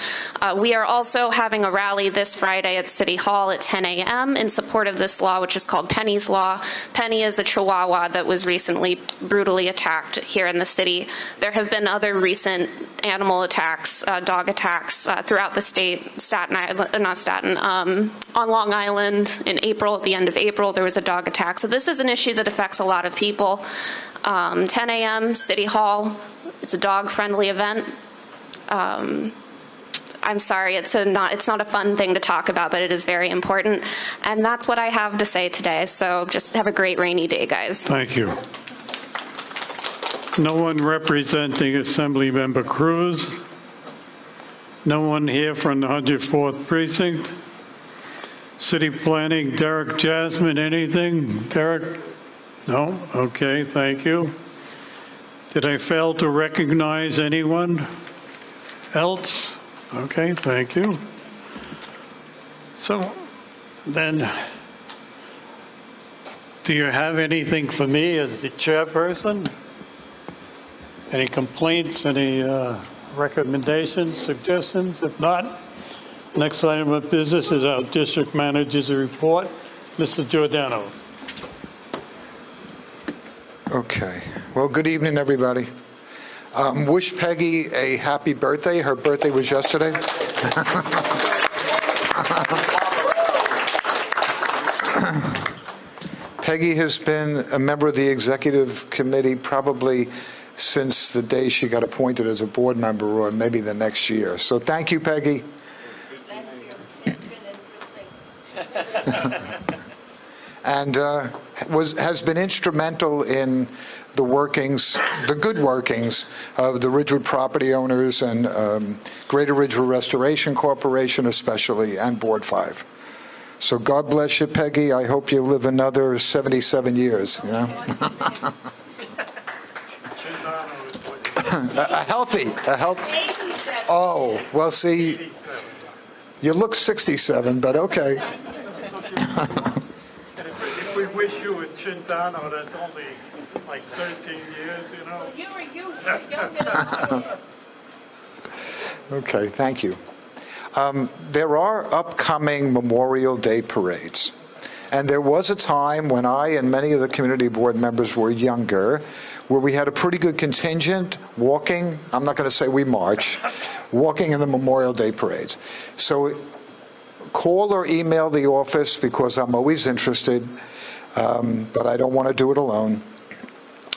We are also having a rally this Friday at City Hall at 10 a.m. in support of this law, which is called Penny's Law. Penny is a Chihuahua that was recently brutally attacked here in the city. There have been other recent animal attacks, dog attacks throughout the state, on Long Island in April, at the end of April, there was a dog attack. So this is an issue that affects a lot of people. 10 a.m., City Hall. It's a dog-friendly event. I'm sorry, it's not a fun thing to talk about, but it is very important. And that's what I have to say today. So just have a great rainy day, guys. Thank you. No one representing Assemblymember Cruz. No one here from the 104th Precinct. City Planning, Derek Jasmine, anything? Derek? No? Okay, thank you. Did I fail to recognize anyone else? Okay, thank you. So then, do you have anything for me as the chairperson? Any complaints, any recommendations, suggestions? If not, next item of business is our district manager's report. Mr. Giordano. Okay. Well, good evening, everybody. Wish Peggy a happy birthday. Her birthday was yesterday. Peggy has been a member of the executive committee probably since the day she got appointed as a board member, or maybe the next year. So thank you, Peggy. And has been instrumental in the workings, the good workings of the Ridgewood property owners and Greater Ridgewood Restoration Corporation especially, and Board 5. So God bless you, Peggy. I hope you live another 77 years, you know. a healthy. Oh, well, see, you look 67, but okay. If we wish you a Chintano, that's only like 13 years, you know. Well, you're Okay, thank you. There are upcoming Memorial Day parades. And there was a time when I and many of the community board members were younger where we had a pretty good contingent walking, I'm not going to say we march, walking in the Memorial Day parades. So call or email the office because I'm always interested, but I don't want to do it alone.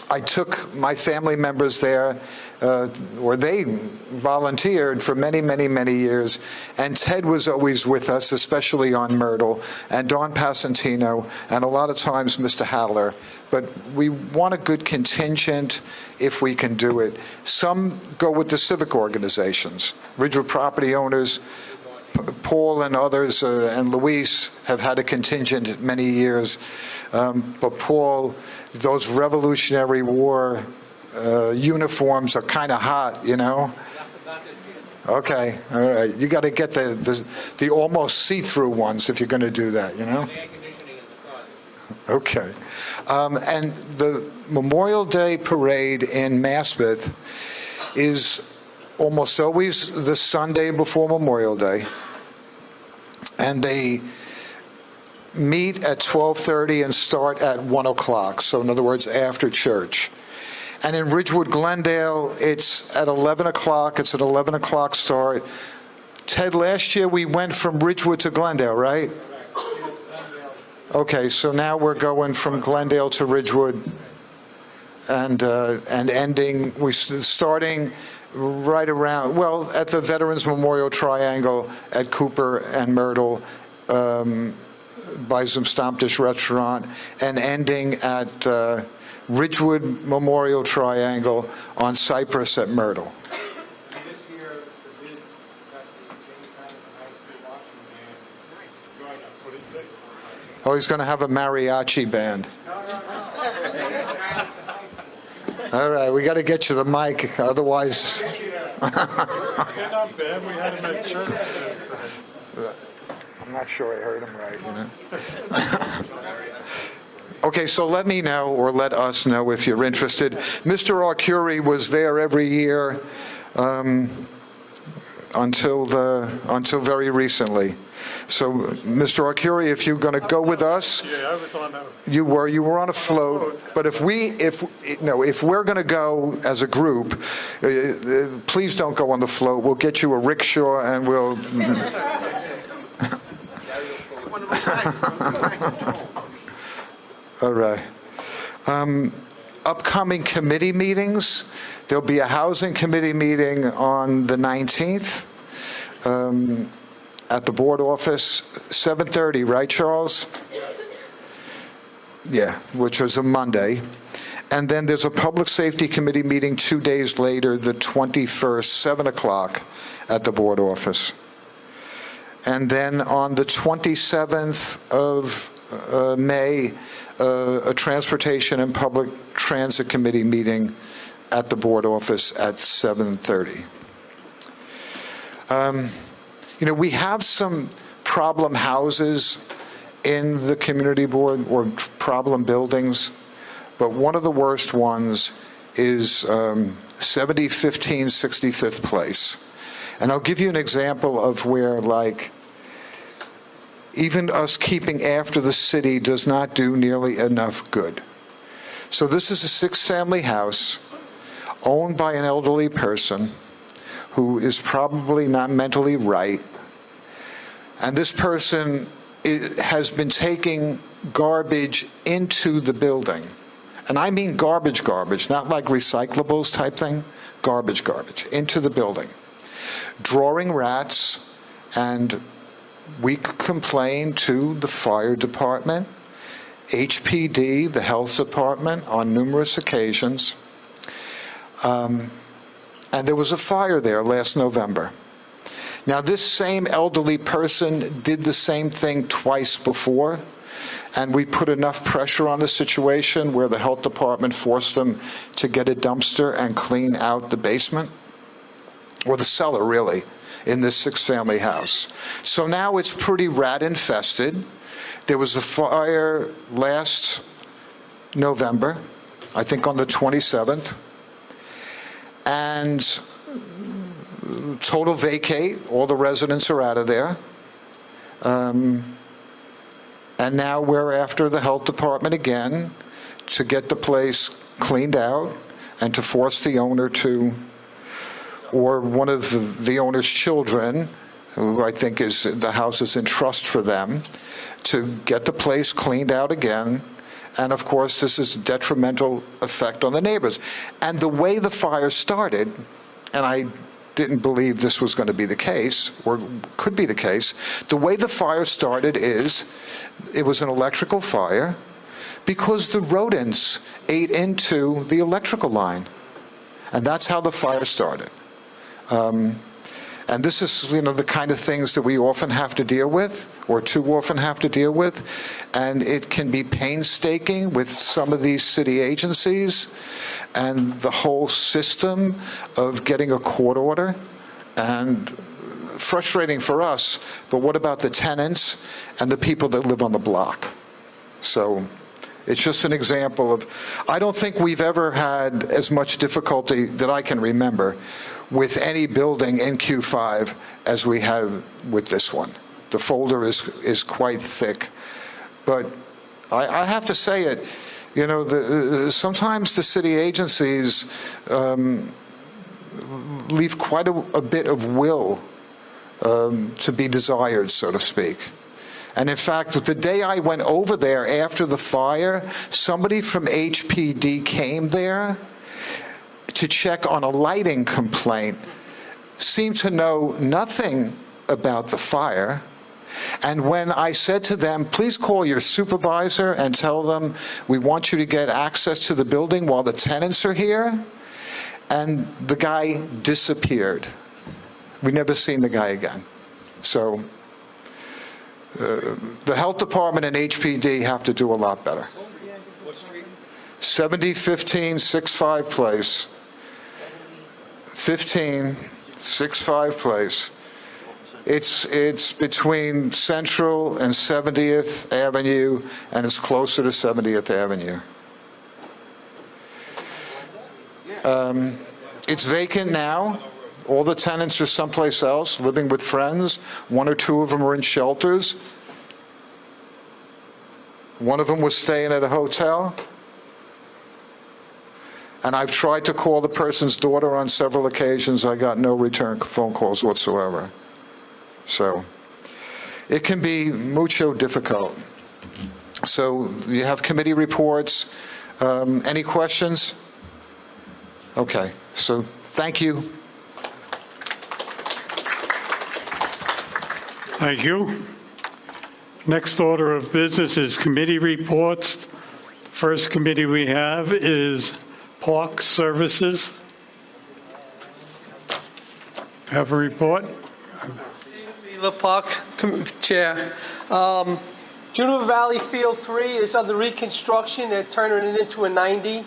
I took my family members there, or they volunteered for many, many, many years, and Ted was always with us, especially on Myrtle, and Don Passantino, and a lot of times Mr. Hadler. But we want a good contingent if we can do it. Some go with the civic organizations, Ridgewood property owners. Paul and others and Luis have had a contingent many years, but Paul, those Revolutionary War uniforms are kind of hot, you know? Okay, all right. You got to get the almost see-through ones if you're going to do that, you know? Okay. And the Memorial Day parade in Maspeth is almost always the Sunday before Memorial Day. And they meet at 12:30 and start at 1 o'clock. So in other words, after church. And in Ridgewood, Glendale, it's at 11 o'clock. It's an 11 o'clock start. Ted, last year we went from Ridgewood to Glendale, right? Okay, so now we're going from Glendale to Ridgewood and ending, starting right around, well, at the Veterans Memorial Triangle at Cooper and Myrtle by some Stomp Dish Restaurant, and ending at Ridgewood Memorial Triangle on Cypress at Myrtle. This year, the bid that the James Madison High School marching band joined us. What did you say? Oh, he's going to have a mariachi band. All right, we got to get you the mic, otherwise. They're not bad. We had them at church. I'm not sure I heard him right, you know. Okay, so let me know, or let us know if you're interested. Mr. Arcuri was there every year until very recently. So, Mr. Arcuri, if you're going to go with us, Yeah, I was on a... you were on a float. But if we're going to go as a group, please don't go on the float. We'll get you a rickshaw and we'll. All right. Upcoming committee meetings. There'll be a housing committee meeting on the 19th at the board office, 7:30, right, Charles? Yeah, which was a Monday. And then there's a public safety committee meeting 2 days later, the 21st, 7 o'clock at the board office. And then on the 27th of May, a transportation and public transit committee meeting at the board office at 7:30. We have some problem houses in the community board, or problem buildings, but one of the worst ones is 7015 65th Place. And I'll give you an example of where, like, even us keeping after the city does not do nearly enough good. So this is a 6-family house owned by an elderly person who is probably not mentally right. And this person has been taking garbage into the building. And I mean garbage, not like recyclables type thing, garbage, into the building. Drawing rats, and we complained to the fire department, HPD, the health department, on numerous occasions. And there was a fire there last November. Now, this same elderly person did the same thing twice before, and we put enough pressure on the situation where the health department forced them to get a dumpster and clean out the basement, or the cellar, really, in this 6-family house. So now it's pretty rat infested. There was a fire last November, I think on the 27th, and total vacate. All the residents are out of there. And now we're after the health department again to get the place cleaned out and to force the owner to, or one of the owner's children, who I think is, the house is in trust for them, to get the place cleaned out again. And of course, this is a detrimental effect on the neighbors. And the way the fire started, and I didn't believe this was going to be the case, or could be the case, the way the fire started is, it was an electrical fire because the rodents ate into the electrical line. And that's how the fire started. And And this is, the kind of things that we often have to deal with, or too often have to deal with. And it can be painstaking with some of these city agencies and the whole system of getting a court order. And frustrating for us, but what about the tenants and the people that live on the block? So it's just an example of, I don't think we've ever had as much difficulty that I can remember with any building in Q5 as we have with this one. The folder is quite thick. But I have to say it, sometimes the city agencies leave quite a bit of will to be desired, so to speak. And in fact, the day I went over there after the fire, somebody from HPD came there to check on a lighting complaint, seemed to know nothing about the fire. And when I said to them, please call your supervisor and tell them we want you to get access to the building while the tenants are here, and the guy disappeared. We never seen the guy again. So the health department and HPD have to do a lot better. 701565 Place. 1565 Place. It's between Central and 70th Avenue, and it's closer to 70th Avenue. It's vacant now. All the tenants are someplace else, living with friends. One or two of them are in shelters. One of them was staying at a hotel. And I've tried to call the person's daughter on several occasions. I got no return phone calls whatsoever. So it can be mucho difficult. So you have committee reports. Any questions? Okay, so thank you. Thank you. Next order of business is committee reports. First committee we have is Park Services. Have a report? The Park Chair. Juniper Valley Field 3 is under reconstruction. They're turning it into a 90.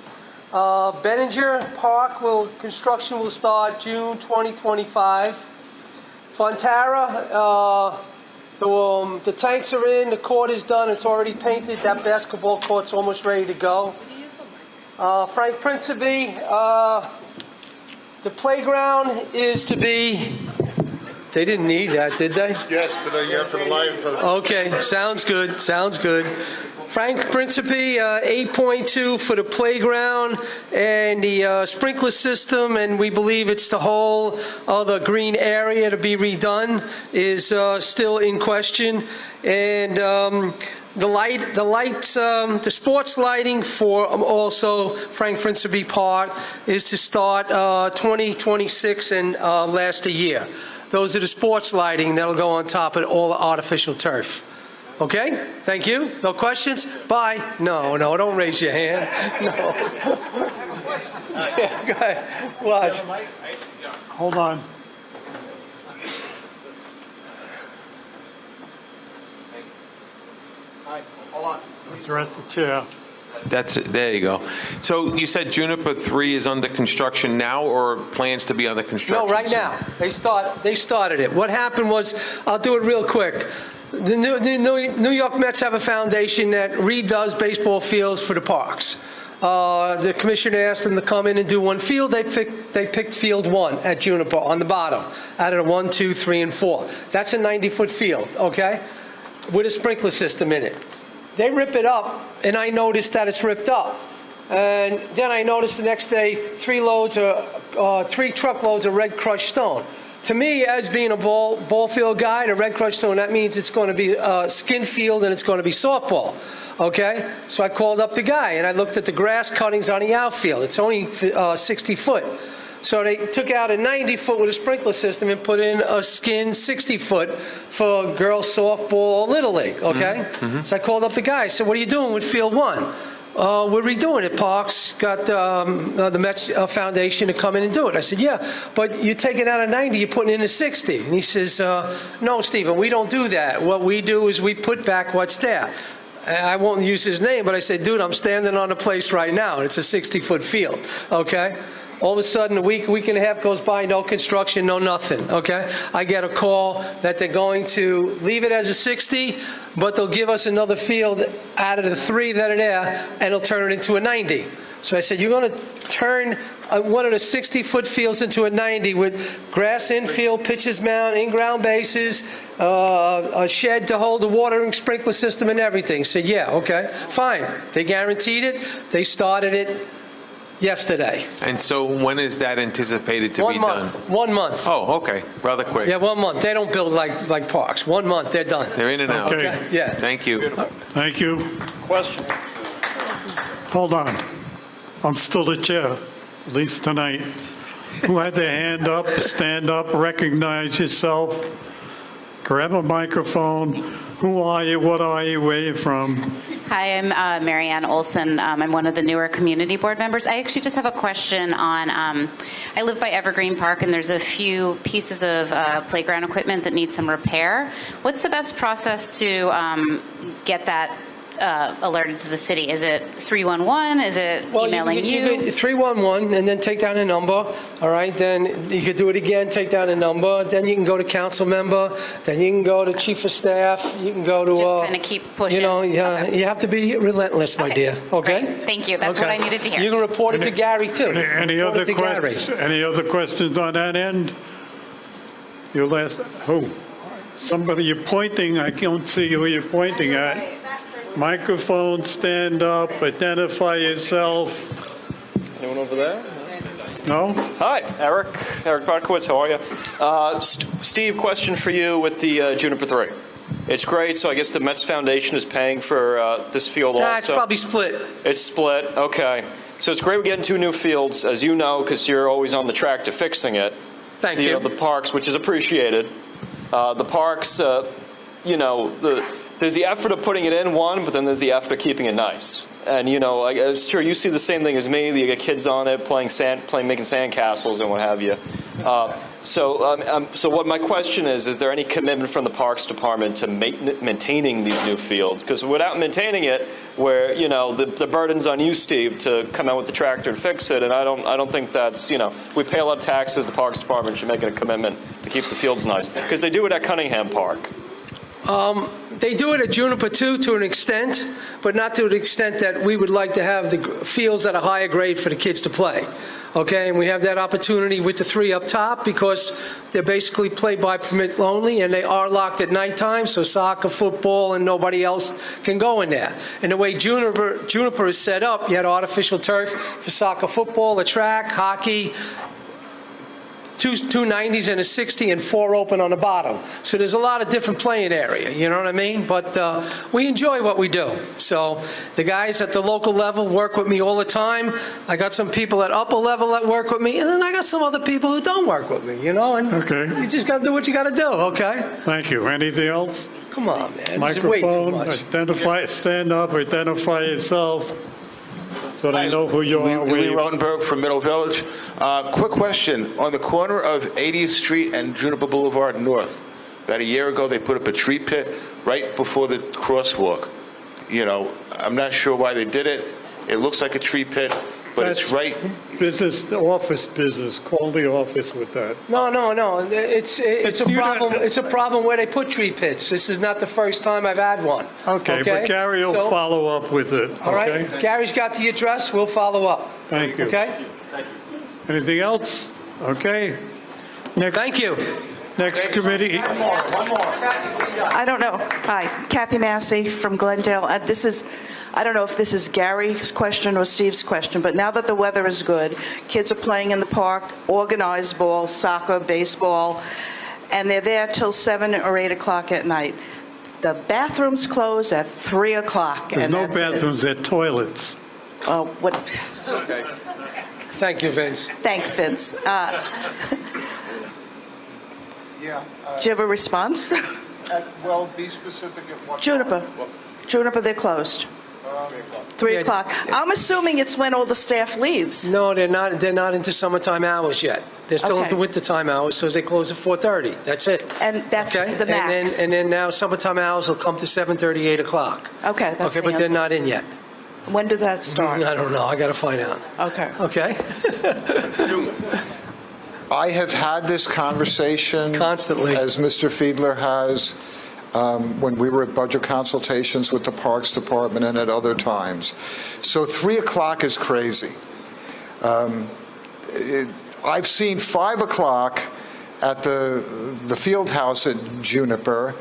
Benninger Park construction will start June 2025. Fontara, the tanks are in, the court is done, it's already painted, that basketball court's almost ready to go. Frank Principe, the playground is to be, they didn't need that, did they? Yes, for the live. Okay, sounds good, sounds good. Frank Principe, 8.2 for the playground and the sprinkler system, and we believe it's the whole other green area to be redone is still in question. And the sports lighting for also Frank Principe Park is to start 2026 and last a year. Those are the sports lighting that'll go on top of all the artificial turf. Okay, thank you. No questions? Bye. No, don't raise your hand. No. Yeah, go ahead. Watch. Hold on. Hold on. Address the chair. There you go. So you said Juniper 3 is under construction now, or plans to be under construction? No, right now. They started it. What happened was, I'll do it real quick. The New York Mets have a foundation that redoes baseball fields for the parks. The commissioner asked them to come in and do one field. They picked field 1 at Juniper on the bottom, out of the 1, 2, 3, and 4. That's a 90-foot field, okay, with a sprinkler system in it. They rip it up, and I noticed that it's ripped up. And then I noticed the next day 3 truckloads of red crushed stone. To me, as being a ball field guy, the red crushed stone, that means it's going to be skin field and it's going to be softball. Okay? So I called up the guy and I looked at the grass cuttings on the outfield. It's only 60 foot. So they took out a 90 foot with a sprinkler system and put in a skin 60 foot for girls softball or Little League. Okay? Mm-hmm. So I called up the guy. I said, what are you doing with field 1? we're redoing it. Parks got the Mets Foundation to come in and do it. I said, yeah, but you're taking out a 90, you're putting in a 60. And he says, no, Stephen, we don't do that. What we do is we put back what's there. I won't use his name, but I said, dude, I'm standing on a place right now, and it's a 60-foot field, okay? All of a sudden, a week and a half goes by, no construction, no nothing, okay? I get a call that they're going to leave it as a 60, but they'll give us another field out of the 3 that are there, and they'll turn it into a 90. So I said, you're going to turn one of the 60-foot fields into a 90 with grass infield, pitcher's mound, in-ground bases, a shed to hold the watering sprinkler system and everything. I said, yeah, okay, fine. They guaranteed it. They started it yesterday. And so when is that anticipated to be done? 1 month. Oh, okay. Rather quick. Yeah, 1 month. They don't build like parks. 1 month, they're done. They're in and out. Okay. Yeah. Thank you. Thank you. Question. Hold on. I'm still the chair, at least tonight. Who had their hand up, stand up, recognize yourself, grab a microphone. Who are you? What are you? Where are you from? Hi, I'm Marianne Olson. I'm one of the newer community board members. I actually just have a question on, I live by Evergreen Park, and there's a few pieces of playground equipment that need some repair. What's the best process to get that alerted to the city? Is it 311? Is it emailing you? 311 and then take down a number. All right, then you could do it again, take down a number. Then you can go to council member. Then you can go to chief of staff. You can go to just kind of keep pushing. You know, you have to be relentless, my dear. Okay. Great. Thank you. That's what I needed to hear. You can report it to Gary too. Any other questions? Any other questions on that end? Your last. Who? Somebody you're pointing. I can't see who you're pointing at. Microphone, stand up, identify yourself. Anyone over there? No? Hi, Eric Barkowitz, how are you? Steve, question for you with the Juniper 3. It's great, so I guess the Mets Foundation is paying for this field also? It's probably split. It's split, okay. So it's great we're getting 2 new fields, as you know, because you're always on the track to fixing it. Thank you. The parks, which is appreciated. The parks, there's the effort of putting it in, one, but then there's the effort of keeping it nice. And, I'm sure you see the same thing as me. You get kids on it making sand castles and what have you. So what my question is there any commitment from the Parks Department to maintaining these new fields? Because without maintaining it, where, the burden's on you, Steve, to come out with the tractor and fix it, and I don't think that's, we pay a lot of taxes. The Parks Department should make it a commitment to keep the fields nice. Because they do it at Cunningham Park. They do it at Juniper too, to an extent, but not to the extent that we would like to have the fields at a higher grade for the kids to play. Okay, and we have that opportunity with the 3 up top because they're basically play by permit only, and they are locked at nighttime, so soccer, football, and nobody else can go in there. And the way Juniper is set up, you had artificial turf for soccer, football, the track, hockey, two 90s and a 60 and 4 open on the bottom. So there's a lot of different playing area, you know what I mean? But we enjoy what we do. So the guys at the local level work with me all the time. I got some people at upper level that work with me, and then I got some other people who don't work with me, And okay. You just got to do what you got to do, okay? Thank you. Anything else? Come on, man. Microphone, way too stand up, identify yourself. So they know who you are. Lee Rotenberg from Middle Village. Quick question. On the corner of 80th Street and Juniper Boulevard North, about a year ago they put up a tree pit right before the crosswalk. I'm not sure why they did it. It looks like a tree pit, but it's right. Office business. Call the office with that. No. It's a problem. It's a problem where they put tree pits. This is not the first time I've had one. Okay, but Gary will follow up with it. All right. Gary's got the address. We'll follow up. Thank you. Okay. Anything else? Okay. Next. Thank you. Next committee. One more. I don't know. Hi, Kathy Massey from Glendale. I don't know if this is Gary's question or Steve's question, but now that the weather is good, kids are playing in the park, organized ball, soccer, baseball, and they're there till 7 or 8 o'clock at night. The bathrooms close at 3 o'clock. There's no bathrooms, they're toilets. What? Okay. Thank you, Vince. Thanks, Vince. Do you have a response? Well, be specific at what. Juniper, they're closed. 3 o'clock. I'm assuming it's when all the staff leaves. No, they're not. They're not into summertime hours yet. They're still Okay. into wintertime hours, so they close at 4:30. That's it. And that's Okay? the max. And then now summertime hours will come to 7:30, 8 o'clock. Okay, that's Okay, the but they're answer. not in yet. When did that start? I don't know. I got to find out. Okay. Okay? I have had this conversation constantly, as Mr. Fiedler has, when we were at budget consultations with the Parks Department and at other times. So 3 o'clock is crazy. I've seen 5 o'clock at the field house at Juniper,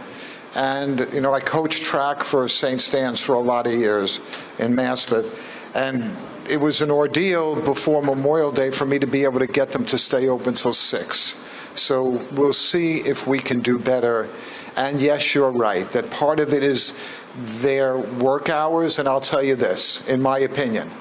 and I coached track for St. Stan's for a lot of years in Maspeth, and it was an ordeal before Memorial Day for me to be able to get them to stay open till 6. So we'll see if we can do better. And yes, you're right, that part of it is their work hours, and I'll tell you this, in my opinion,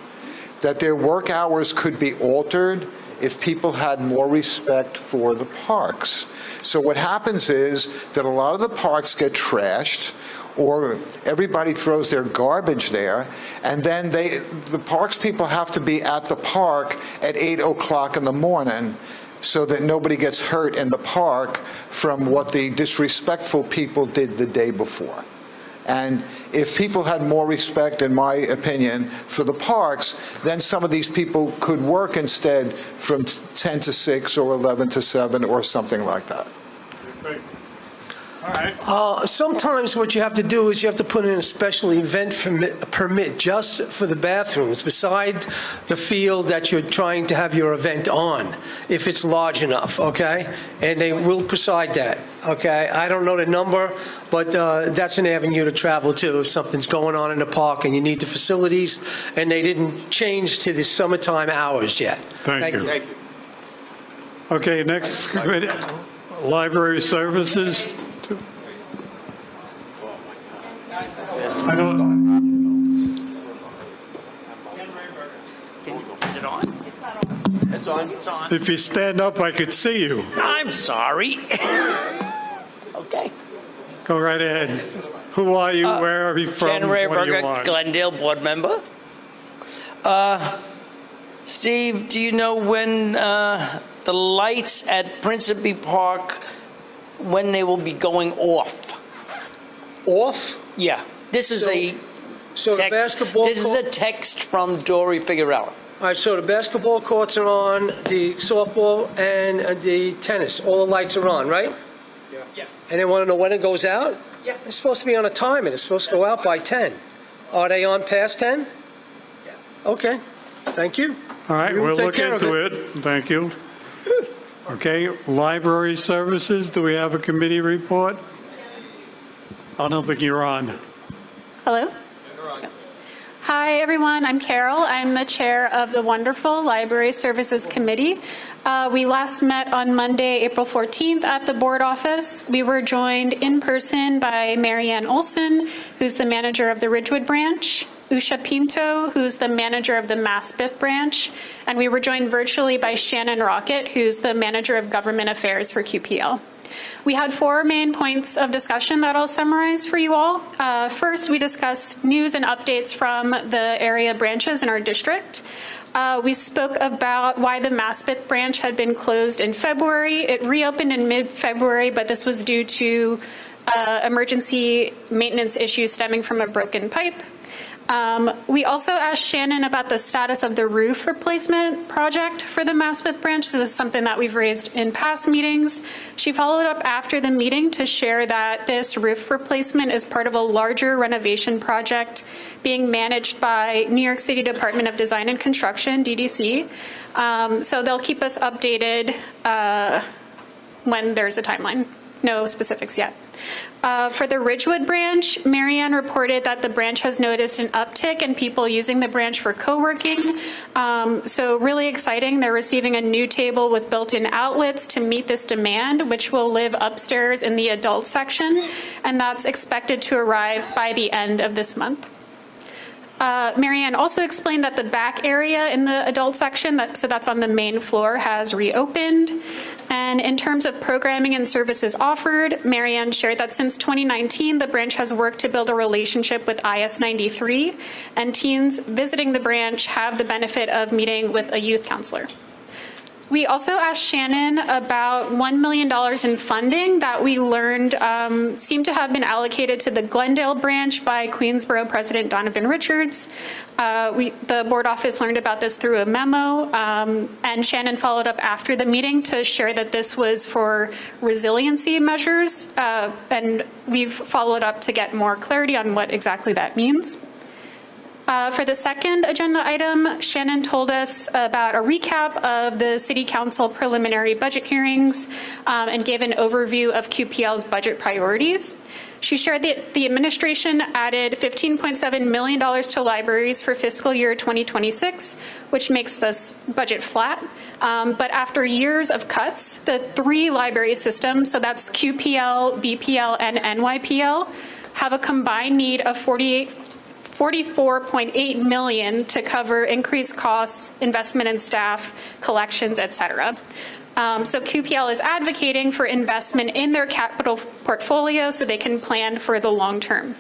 that their work hours could be altered if people had more respect for the parks. So what happens is that a lot of the parks get trashed, or everybody throws their garbage there, and then the parks people have to be at the park at 8 o'clock in the morning so that nobody gets hurt in the park from what the disrespectful people did the day before. And if people had more respect, in my opinion, for the parks, then some of these people could work instead from 10 to 6 or 11 to 7 or something like that. All right. Sometimes what you have to do is you have to put in a special event permit just for the bathrooms, beside the field that you're trying to have your event on, if it's large enough, okay? And they will preside that, okay? I don't know the number, but that's an avenue to travel to if something's going on in the park and you need the facilities, and they didn't change to the summertime hours yet. Thank you. Okay, next, library services. I don't. Is it on? It's on. It's on. If you stand up, I could see you. I'm sorry. Okay. Go right ahead. Who are you? Where are you from? Ken What do you Rayberger, want? Glendale board member. Steve, do you know when the lights at Principe Park, when they will be going off? Off? Yeah. This is the basketball This is a text from Dory Figueroa. All right, so the basketball courts are on, the softball and the tennis, all the lights are on, right? Yeah. And they want to know when it goes out? Yeah. It's supposed to be on a time, and it's supposed to go out by 10. Are they on past 10? Yeah. Okay, thank you. All right, we'll take look care of into it. Thank you. Okay, library services, do we have a committee report? I don't think you're on. Hello. Hi, everyone. I'm Carol. I'm the chair of the wonderful Library Services Committee. We last met on Monday, April 14th at the board office. We were joined in person by Marianne Olson, who's the manager of the Ridgewood branch, Usha Pinto, who's the manager of the Maspeth branch, and we were joined virtually by Shannon Rocket, who's the manager of government affairs for QPL. We had 4 main points of discussion that I'll summarize for you all. First, we discussed news and updates from the area branches in our district. We spoke about why the Maspeth branch had been closed in February. It reopened in mid-February, but this was due to emergency maintenance issues stemming from a broken pipe. We also asked Shannon about the status of the roof replacement project for the Maspeth branch. This is something that we've raised in past meetings. She followed up after the meeting to share that this roof replacement is part of a larger renovation project being managed by New York City Department of Design and Construction, DDC. So they'll keep us updated when there's a timeline. No specifics yet. For the Ridgewood branch, Marianne reported that the branch has noticed an uptick in people using the branch for co-working. So really exciting. They're receiving a new table with built-in outlets to meet this demand, which will live upstairs in the adult section, and that's expected to arrive by the end of this month. Marianne also explained that the back area in the adult section, so that's on the main floor, has reopened. And in terms of programming and services offered, Marianne shared that since 2019, the branch has worked to build a relationship with IS 93, and teens visiting the branch have the benefit of meeting with a youth counselor. We also asked Shannon about $1 million in funding that we learned seemed to have been allocated to the Glendale branch by Queensborough President Donovan Richards. The board office learned about this through a memo, and Shannon followed up after the meeting to share that this was for resiliency measures, and we've followed up to get more clarity on what exactly that means. For the second agenda item, Shannon told us about a recap of the City Council preliminary budget hearings and gave an overview of QPL's budget priorities. She shared that the administration added $15.7 million to libraries for fiscal year 2026, which makes this budget flat. But after years of cuts, the three library systems, so that's QPL, BPL, and NYPL, have a combined need of $44.8 million to cover increased costs, investment in staff, collections, et cetera. So QPL is advocating for investment in their capital portfolio so they can plan for the long term.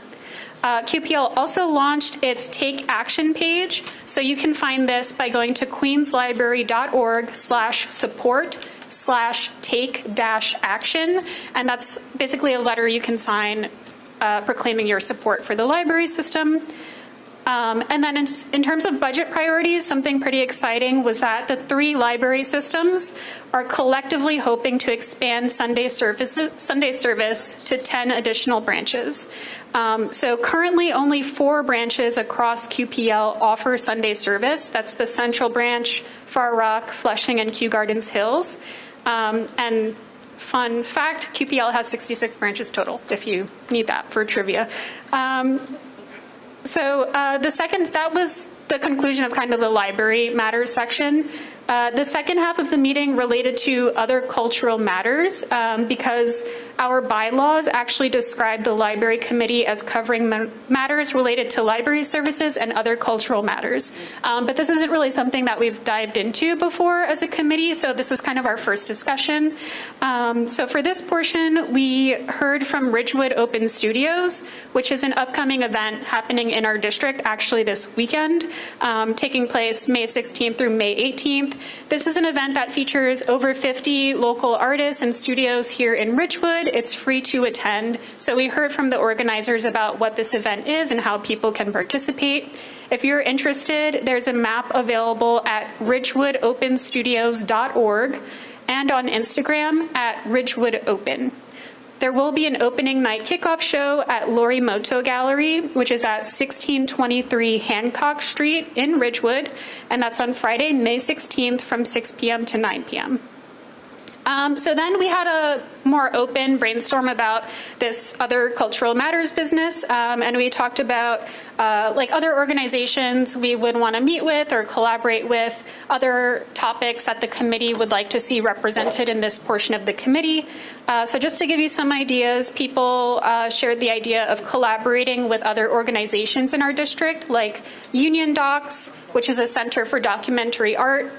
QPL also launched its Take Action page, so you can find this by going to queenslibrary.org/support/take-action, and that's basically a letter you can sign proclaiming your support for the library system. And then in terms of budget priorities, something pretty exciting was that the three library systems are collectively hoping to expand Sunday service to 10 additional branches. So currently only 4 branches across QPL offer Sunday service. That's the Central Branch, Far Rock, Flushing, and Kew Gardens Hills. And fun fact, QPL has 66 branches total, if you need that for trivia. That was the conclusion of kind of the library matters section. The second half of the meeting related to other cultural matters because our bylaws actually describe the library committee as covering matters related to library services and other cultural matters. But this isn't really something that we've dived into before as a committee, so this was kind of our first discussion. So for this portion, we heard from Ridgewood Open Studios, which is an upcoming event happening in our district actually this weekend, taking place May 16th through May 18th. This is an event that features over 50 local artists and studios here in Ridgewood. It's free to attend. So we heard from the organizers about what this event is and how people can participate. If you're interested, there's a map available at ridgewoodopenstudios.org and on Instagram at ridgewoodopen. There will be an opening night kickoff show at Lori Moto Gallery, which is at 1623 Hancock Street in Ridgewood, and that's on Friday, May 16th from 6 p.m. to 9 p.m. So then we had a more open brainstorm about this other cultural matters business, and we talked about other organizations we would want to meet with or collaborate with, other topics that the committee would like to see represented in this portion of the committee. So just to give you some ideas, people shared the idea of collaborating with other organizations in our district, like Union Docs, which is a center for documentary art,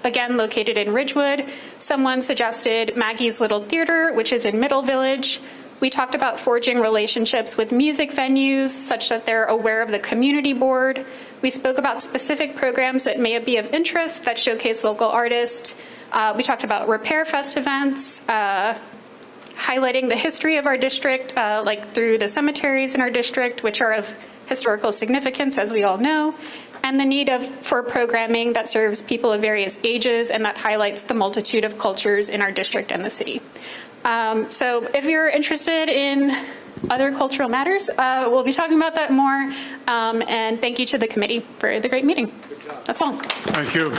again located in Ridgewood. Someone suggested Maggie's Little Theater, which is in Middle Village. We talked about forging relationships with music venues such that they're aware of the community board. We spoke about specific programs that may be of interest that showcase local artists. We talked about Repair Fest events, highlighting the history of our district, like through the cemeteries in our district, which are of historical significance, as we all know, and the need for programming that serves people of various ages and that highlights the multitude of cultures in our district and the city. So if you're interested in other cultural matters, we'll be talking about that more. And thank you to the committee for the great meeting. That's all. Thank you.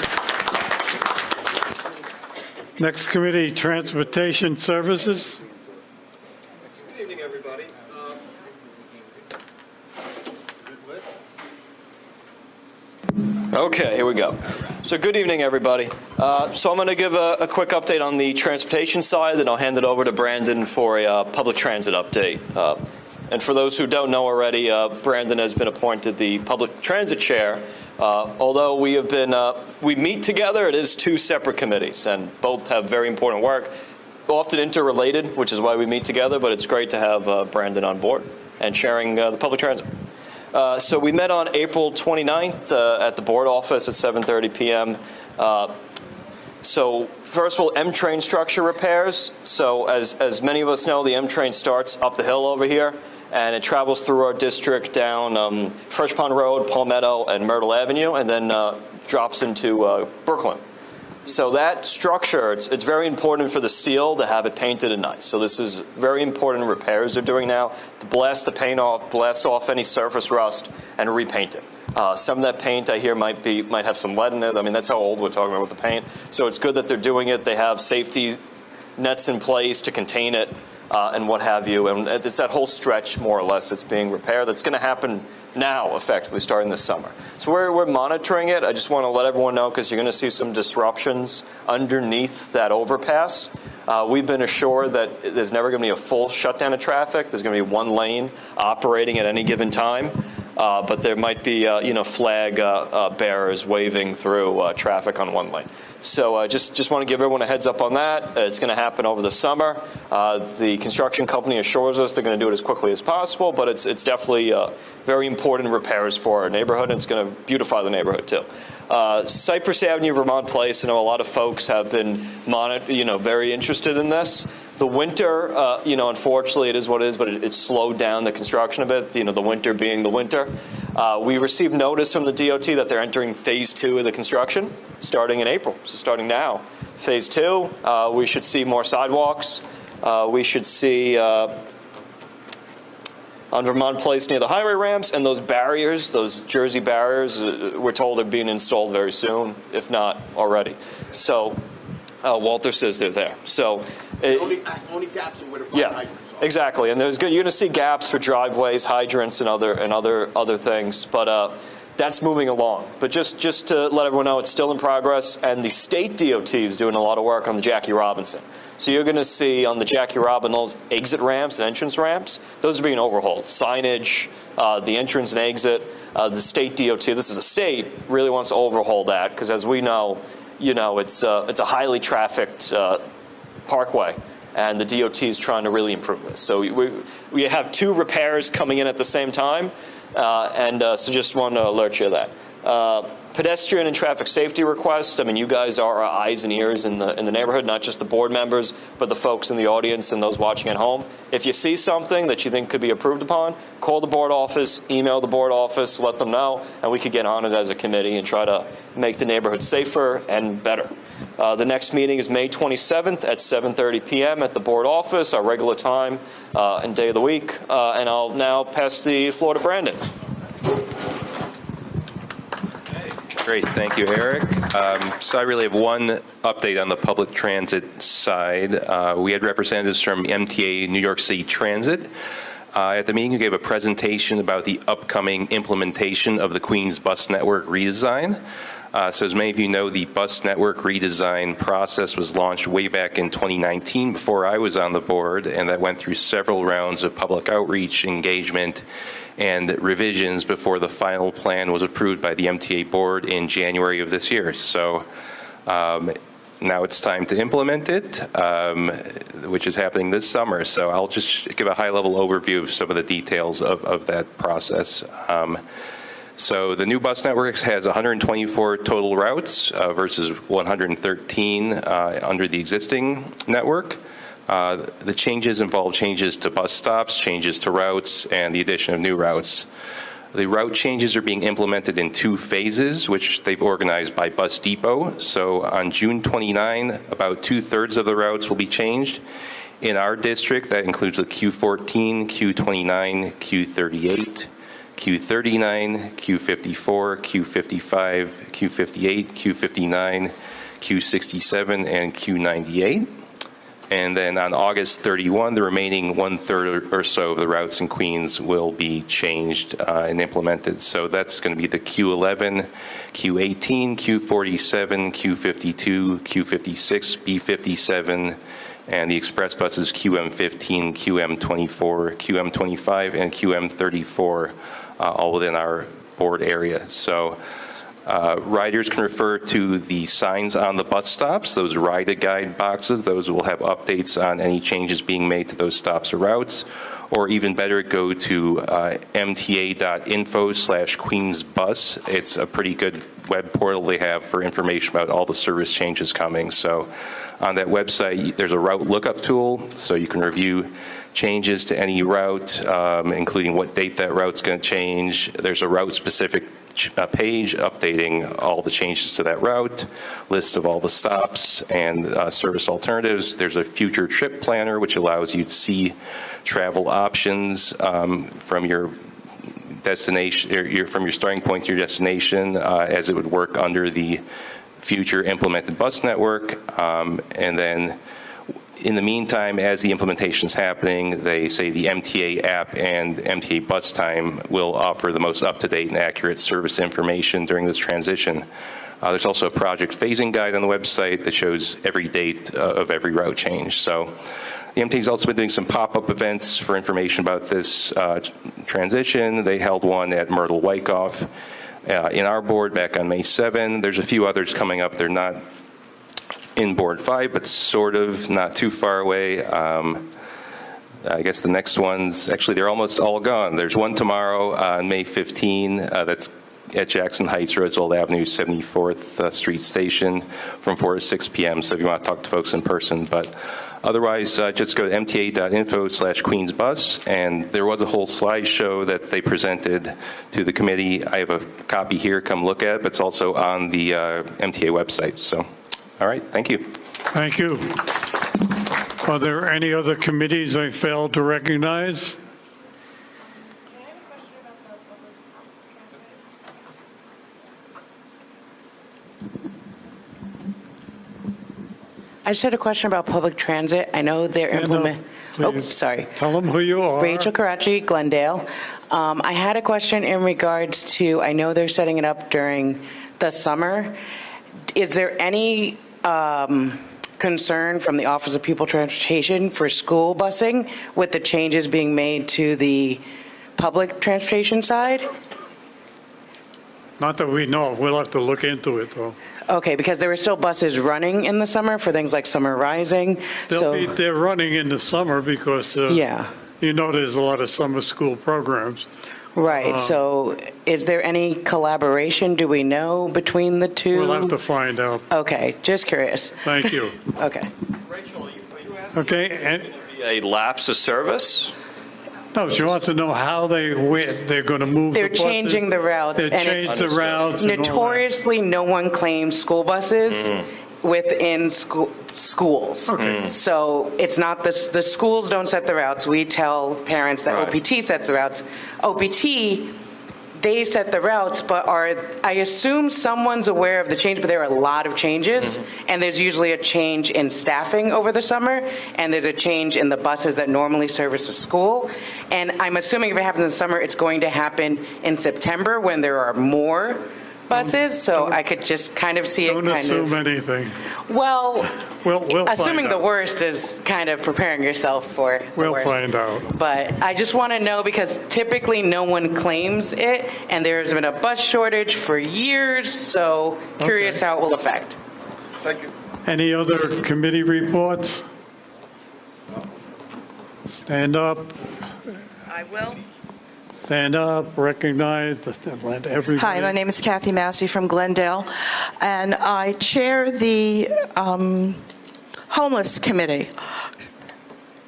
Next committee, Transportation Services. Good evening, everybody. Okay, here we go. So good evening, everybody. So I'm going to give a quick update on the transportation side, then I'll hand it over to Brandon for a public transit update. And for those who don't know already, Brandon has been appointed the public transit chair. Although we meet together, it is 2 separate committees, and both have very important work. often interrelated, which is why we meet together, but it's great to have Brandon on board and sharing the public transit. So we met on April 29th at the board office at 7:30 p.m. So first of all, M-train structure repairs. So as many of us know, the M-train starts up the hill over here, and it travels through our district down Fresh Pond Road, Palmetto, and Myrtle Avenue, and then drops into Brooklyn. So that structure, it's very important for the steel to have it painted and nice. So this is very important repairs they're doing now to blast the paint off, blast off any surface rust, and repaint it. Some of that paint I hear might have some lead in it. I mean, that's how old we're talking about with the paint. So it's good that they're doing it. They have safety nets in place to contain it and what have you. And it's that whole stretch, more or less, that's being repaired. That's going to happen now, effectively, starting this summer. So we're monitoring it. I just want to let everyone know because you're going to see some disruptions underneath that overpass. We've been assured that there's never going to be a full shutdown of traffic. There's going to be one lane operating at any given time. But there might be, flag bearers waving through traffic on one lane. So just want to give everyone a heads up on that. It's going to happen over the summer. The construction company assures us they're going to do it as quickly as possible, but it's definitely very important repairs for our neighborhood, and it's going to beautify the neighborhood too. Cypress Avenue, Vermont Place. I know a lot of folks have been very interested in this. The winter, unfortunately, it is what it is, but it slowed down the construction a bit. The winter being the winter. We received notice from the DOT that they're entering phase 2 of the construction, starting in April. So starting now, phase 2, we should see more sidewalks. We should see on Vermont Place near the highway ramps, and those barriers, those Jersey barriers, we're told they're being installed very soon, if not already. So Walter says they're there. So only gaps are where the hydrants are. Exactly, and you're going to see gaps for driveways, hydrants, and other things, but that's moving along. But just to let everyone know, it's still in progress, and the state DOT is doing a lot of work on the Jackie Robinson. So you're going to see on the Jackie Robinson those exit ramps and entrance ramps, those are being overhauled. Signage, the entrance and exit, the state DOT, this is a state, really wants to overhaul that because as we know, it's a highly trafficked parkway, and the DOT is trying to really improve this. So we have 2 repairs coming in at the same time, so just want to alert you of that. Pedestrian and traffic safety requests. I mean, you guys are our eyes and ears in the neighborhood, not just the board members, but the folks in the audience and those watching at home. If you see something that you think could be approved upon, call the board office, email the board office, let them know, and we could get on it as a committee and try to make the neighborhood safer and better. The next meeting is May 27th at 7:30 p.m. at the board office, our regular time and day of the week. And I'll now pass the floor to Brandon. Great, thank you, Eric. So I really have one update on the public transit side. We had representatives from MTA New York City Transit. At the meeting, you gave a presentation about the upcoming implementation of the Queens bus network redesign. So as many of you know, the bus network redesign process was launched way back in 2019 before I was on the board, and that went through several rounds of public outreach, engagement, and revisions before the final plan was approved by the MTA board in January of this year. So now it's time to implement it, which is happening this summer. So I'll just give a high-level overview of some of the details of that process. So the new bus network has 124 total routes versus 113 under the existing network. The changes involve changes to bus stops, changes to routes, and the addition of new routes. The route changes are being implemented in 2 phases, which they've organized by bus depot. So on June 29, about 2/3 of the routes will be changed. In our district, that includes the Q14, Q29, Q38, Q39, Q54, Q55, Q58, Q59, Q67, and Q98. And then on August 31, the remaining 1/3 or so of the routes in Queens will be changed and implemented. So that's going to be the Q11, Q18, Q47, Q52, Q56, B57, and the express buses QM15, QM24, QM25, and QM34, all within our board area. So Riders can refer to the signs on the bus stops, those ride-a-guide boxes. Those will have updates on any changes being made to those stops or routes. Or even better, go to mta.info/queensbus. It's a pretty good web portal they have for information about all the service changes coming. So on that website, there's a route lookup tool, so you can review changes to any route, including what date that route's going to change. There's a route-specific page updating all the changes to that route, lists of all the stops and service alternatives. There's a future trip planner, which allows you to see travel options from your destination, or from your starting point to your destination, as it would work under the future implemented bus network. And then in the meantime, as the implementation is happening, they say the MTA app and MTA bus time will offer the most up-to-date and accurate service information during this transition. There's also a project phasing guide on the website that shows every date of every route change. So the MTA's also been doing some pop-up events for information about this transition. They held one at Myrtle Wyckoff in our board back on May 7. There's a few others coming up. They're not in Board 5, but sort of not too far away. I guess the next ones, actually, they're almost all gone. There's one tomorrow on May 15 that's at Jackson Heights, Roosevelt Avenue, 74th Street Station from 4 to 6 p.m. So if you want to talk to folks in person. But otherwise, just go to mta.info/queensbus. And there was a whole slideshow that they presented to the committee. I have a copy here. Come look at it. But it's also on the MTA website. So. All right, thank you. Thank you. Are there any other committees I failed to recognize? I just had a question about public transit. I know they're implementing. Oh, sorry. Tell them who you are. Rachel Karachi, Glendale. I had a question in regards to, I know they're setting it up during the summer. Is there any concern from the Office of Pupil Transportation for school busing with the changes being made to the public transportation side? Not that we know. We'll have to look into it, though. Okay, because there were still buses running in the summer for things like Summer Rising. They're running in the summer because yeah, you know there's a lot of summer school programs. Right. So is there any collaboration, do we know, between the two? We'll have to find out. Okay. Just curious. Thank you. Okay. Rachel, are you asking okay, and a lapse of service? No, she wants to know how they're going to move They're the buses. changing the routes. They changed the routes. Notoriously, no one claims school buses within schools. Okay. So it's not the schools don't set the routes. We tell parents that OPT sets the routes. OPT, they set the routes, but I assume someone's aware of the change, but there are a lot of changes, and there's usually a change in staffing over the summer, and there's a change in the buses that normally service the school. And I'm assuming if it happens in summer, it's going to happen in September when there are more buses, so I could just kind of see it Don't assume anything. Well, we'll assuming find the out. worst is kind of preparing yourself for the We'll worst. find out. But I just want to know because typically no one claims it, and there's been a bus shortage for years, so curious how it will affect. Thank you. Any other committee reports? Stand up. I will. Stand up, recognize, let everybody. Hi, my name is Kathy Massey from Glendale, and I chair the Homeless Committee.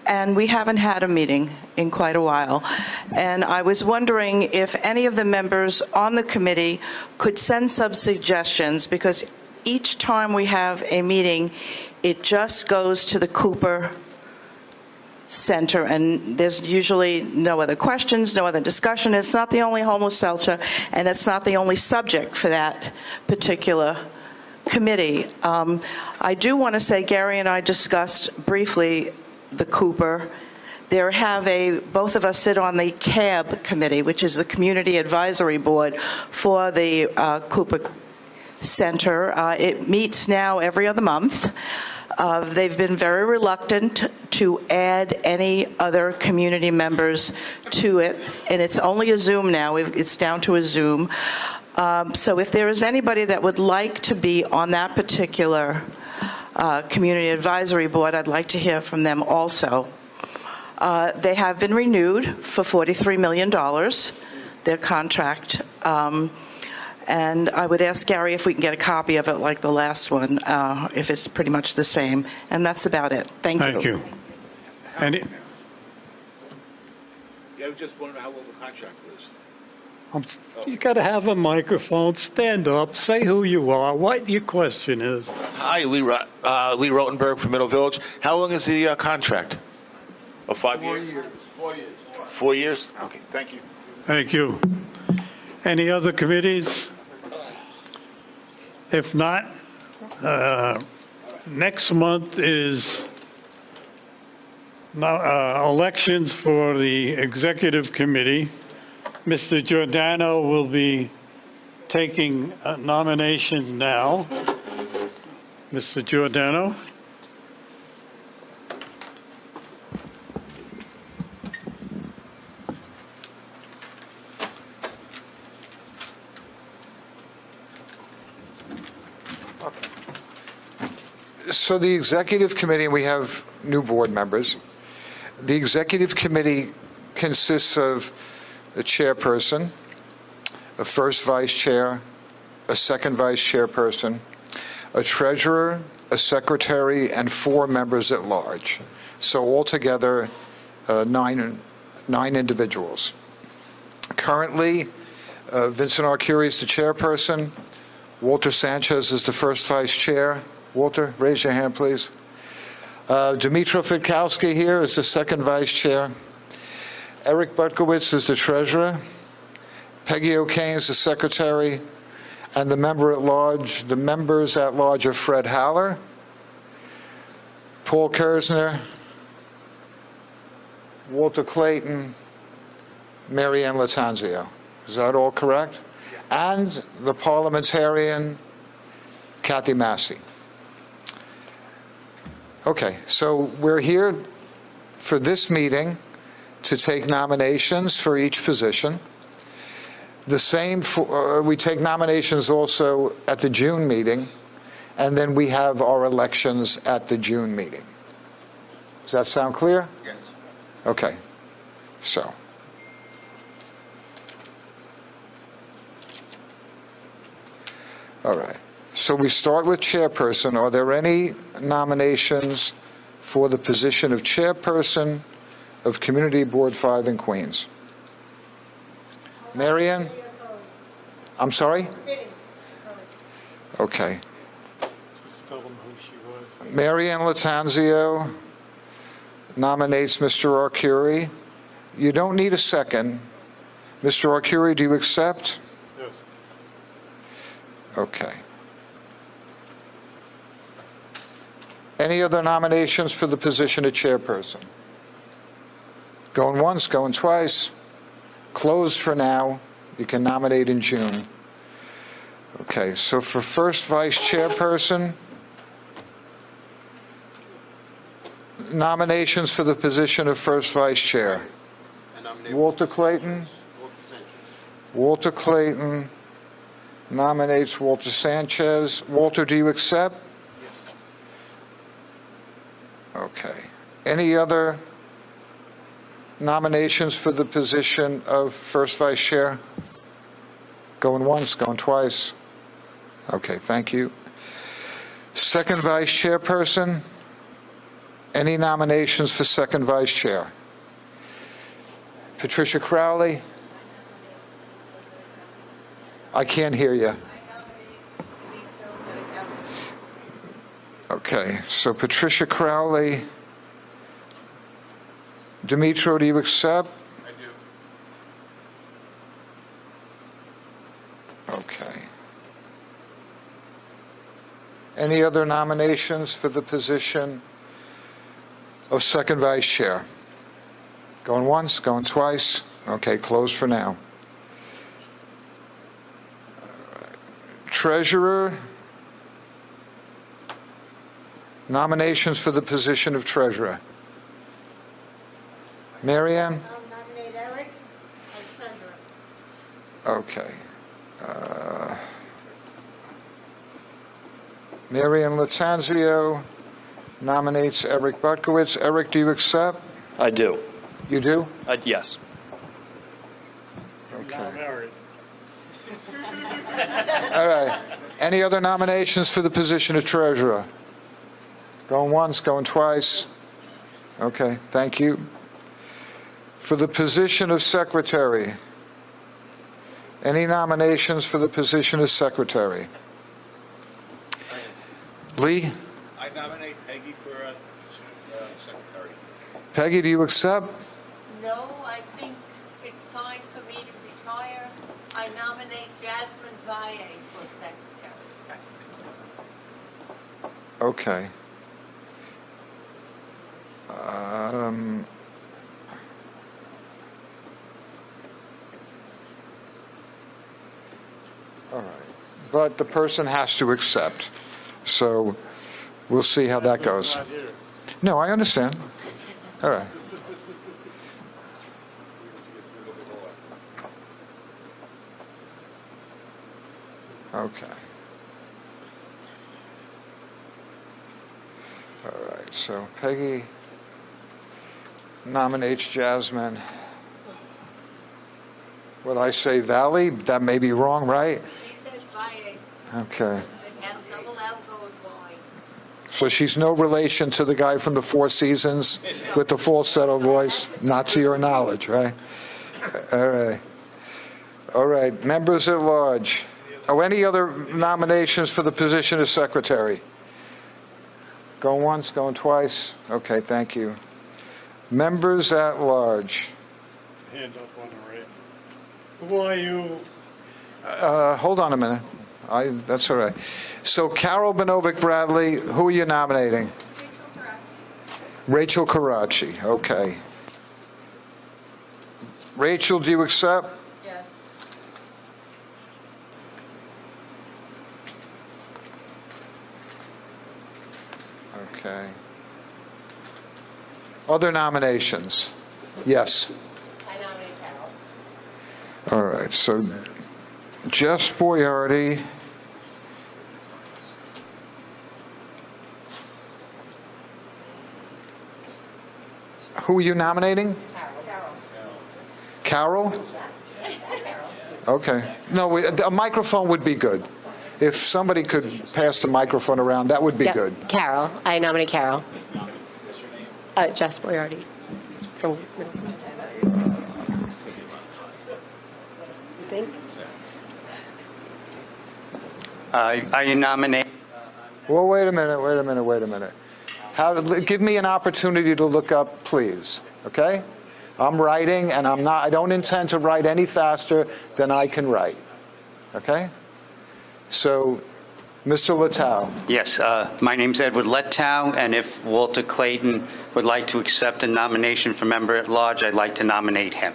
And we haven't had a meeting in quite a while. And I was wondering if any of the members on the committee could send some suggestions, because each time we have a meeting, it just goes to the Cooper Center, and there's usually no other questions, no other discussion. It's not the only homeless shelter, and it's not the only subject for that particular committee. I do want to say Gary and I discussed briefly the Cooper. Both of us sit on the CAB committee, which is the Community Advisory Board for the Cooper Center. It meets now every other month. They've been very reluctant to add any other community members to it, and it's only a Zoom now. It's down to a Zoom. So if there is anybody that would like to be on that particular community advisory board, I'd like to hear from them also. They have been renewed for $43 million, their contract. And I would ask Gary if we can get a copy of it like the last one, if it's pretty much the same. And that's about it. Thank you. Thank you. Any, Yeah, I just want to know how long the contract was. you got to have a microphone. Stand up. Say who you are. What your question is. Hi, Lee Rotenberg from Middle Village. How long is the contract? 5 years? 4 years. 4 years? Okay, thank you. Thank you. Any other committees? If not, next month is elections for the executive committee. Mr. Giordano will be taking nominations now. Mr. Giordano. So the executive committee, and we have new board members. The executive committee consists of a chairperson, a first vice chair, a second vice chairperson, a treasurer, a secretary, and 4 members at large. So altogether, nine individuals. Currently, Vincent Arcuri is the chairperson. Walter Sanchez is the first vice chair. Walter, raise your hand, please. Dmytro Fidkowski here is the second vice chair. Eric Butkowitz is the treasurer. Peggy O'Kane is the secretary. And the members at large are Fred Haller, Paul Kersner, Walter Clayton, Mary Ann Latanzio. Is that all correct? And the parliamentarian, Kathy Massey. Okay, so we're here for this meeting to take nominations for each position. The same, we take nominations also at the June meeting, and then we have our elections at the June meeting. Does that sound clear? Yes. Okay, so. All right. So we start with chairperson. Are there any nominations for the position of chairperson of Community Board 5 in Queens? Marianne? I'm sorry? Okay. Marianne Latanzio nominates Mr. Arcuri. You don't need a second. Mr. Arcuri, do you accept? Yes. Okay. Any other nominations for the position of chairperson? Going once, going twice. Closed for now. You can nominate in June. Okay, so for first vice chairperson, nominations for the position of first vice chair. Walter Clayton. Walter Clayton nominates Walter Sanchez. Walter, do you accept? Okay. Any other nominations for the position of first vice chair? Going once, going twice. Okay, thank you. Second vice chairperson? Any nominations for second vice chair? Patricia Crowley? I can't hear you. Okay, so Patricia Crowley. Dmytro, do you accept? I do. Okay. Any other nominations for the position of second vice chair? Going once, going twice? Okay, closed for now. Treasurer. Nominations for the position of treasurer. Marianne? I'll nominate Eric as treasurer. Okay. Marian Latanzio nominates Eric Butkowitz. Eric, do you accept? I do. You do? Yes. Okay. All right. Any other nominations for the position of treasurer? Going once, going twice. Okay, thank you. For the position of secretary, any nominations for the position of secretary? Lee? I nominate Peggy for secretary. Peggy, do you accept? No, I think it's time for me to retire. I nominate Jasmine Valle for secretary. Okay. All right. But the person has to accept. So we'll see how that goes. No, I understand. All right. Okay. All right. So Peggy nominates Jasmine. Would I say Valley? That may be wrong, right? She says Valle. Okay. And double L goes wide. So she's no relation to the guy from the Four Seasons with the falsetto voice? Not to your knowledge, right? All right. All right. Members at large. Oh, any other nominations for the position of secretary? Going once, going twice? Okay, thank you. Members at large. Hand up on the right. Who are you? Hold on a minute. That's all right. So Carol Benovic Bradley, who are you nominating? Rachel Karachi. Okay. Rachel, do you accept? Yes. Okay. Other nominations? Yes. I nominate Carol. All right. So Jess Boyardi. Who are you nominating? Carol. Okay. No, a microphone would be good. If somebody could pass the microphone around, that would be good. Carol. I nominate Carol. Jess Boyardi. I nominate. Well, wait a minute. Give me an opportunity to look up, please. Okay? I'm writing, and I don't intend to write any faster than I can write. Okay? So, Mr. Letow. Yes, my name's Edward Letow, and if Walter Clayton would like to accept a nomination for member at large, I'd like to nominate him.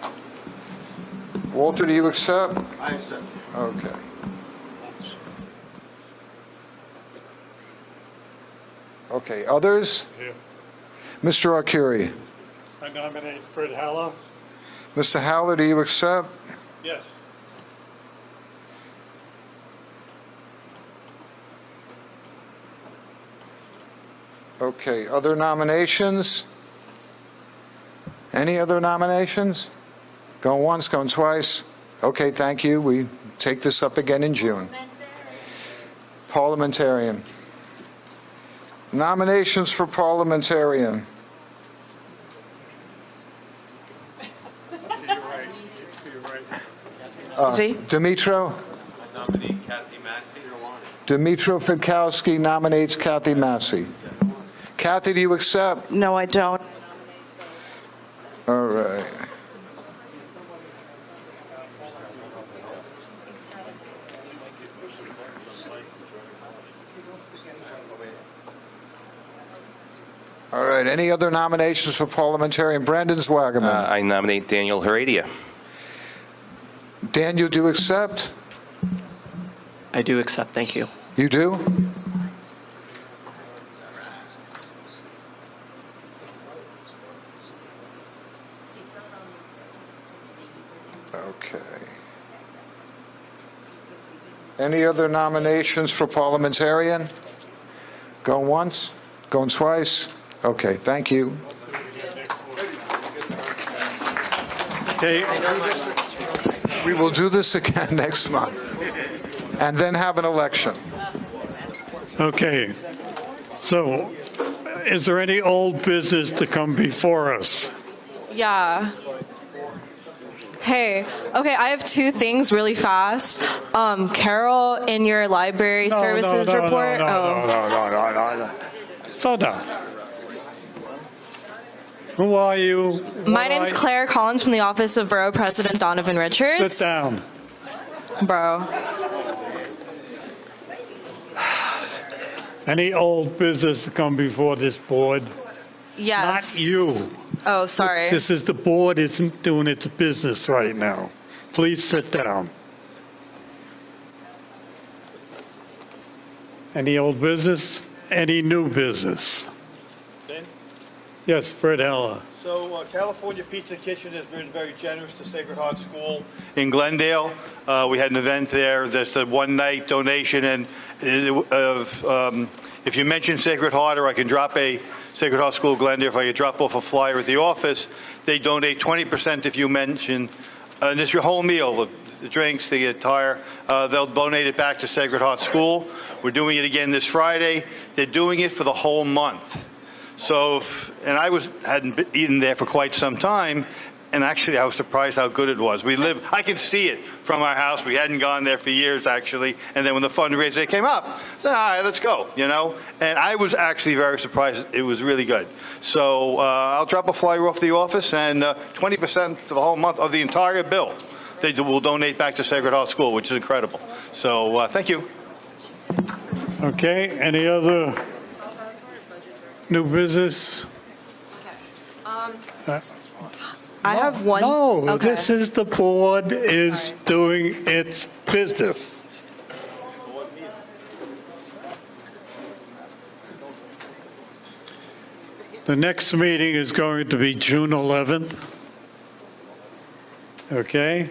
Walter, do you accept? I accept. Okay. Okay, others? Yeah. Mr. Arcuri. I nominate Fred Haller. Mr. Howler, do you accept? Yes. Okay, other nominations? Any other nominations? Going once, going twice? Okay, thank you. We take this up again in June. Parliamentarian. Nominations for parliamentarian. Dimitro? I nominate Kathy Massey. Dimitro Fidkowski nominates Kathy Massey. Kathy, do you accept? No, I don't. All right. All right. Any other nominations for parliamentarian? Brandon Zwagerman. I nominate Daniel Heredia. Daniel, do you accept? I do accept. Thank you. You do? Okay. Any other nominations for parliamentarian? Going once? Going twice? Okay, thank you. Okay. We will do this again next month, and then have an election. Okay. So, is there any old business to come before us? Yeah. Hey, okay, I have two things really fast. Carol, in your library services report. No. Slow down. Who are you? My name's Claire Collins from the Office of Borough President Donovan Richards. Sit down. Bro. Any old business to come before this board? Yes. Not you. Oh, sorry. This is the board isn't doing its business right now. Please sit down. Any old business? Any new business? Ben? Yes, Fred Heller. So California Pizza Kitchen has been very generous to Sacred Heart School in Glendale. We had an event there. There's a one-night donation, and if you mention Sacred Heart, or I can drop a Sacred Heart School Glendale, if I could drop off a flyer at the office, they donate 20% if you mention, and it's your whole meal, the drinks, the attire, they'll donate it back to Sacred Heart School. We're doing it again this Friday. They're doing it for the whole month. So, and I hadn't eaten there for quite some time, and actually I was surprised how good it was. I can see it from our house. We hadn't gone there for years, actually, and then when the fundraiser came up, I said, all right, let's go, and I was actually very surprised. It was really good. So I'll drop a flyer off the office, and 20% for the whole month of the entire bill they will donate back to Sacred Heart School, which is incredible. So thank you. Okay, any other new business? I have one. No, Okay. this is the board is doing its business. The next meeting is going to be June 11th. Okay?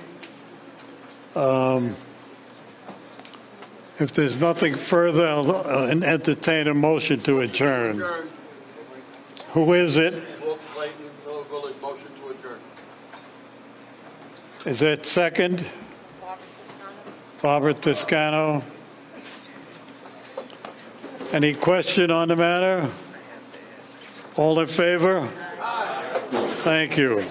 If there's nothing further, I'll entertain a motion to adjourn. Who is it? Is that second? Barbara Toscano. Any question on the matter? All in favor? Thank you.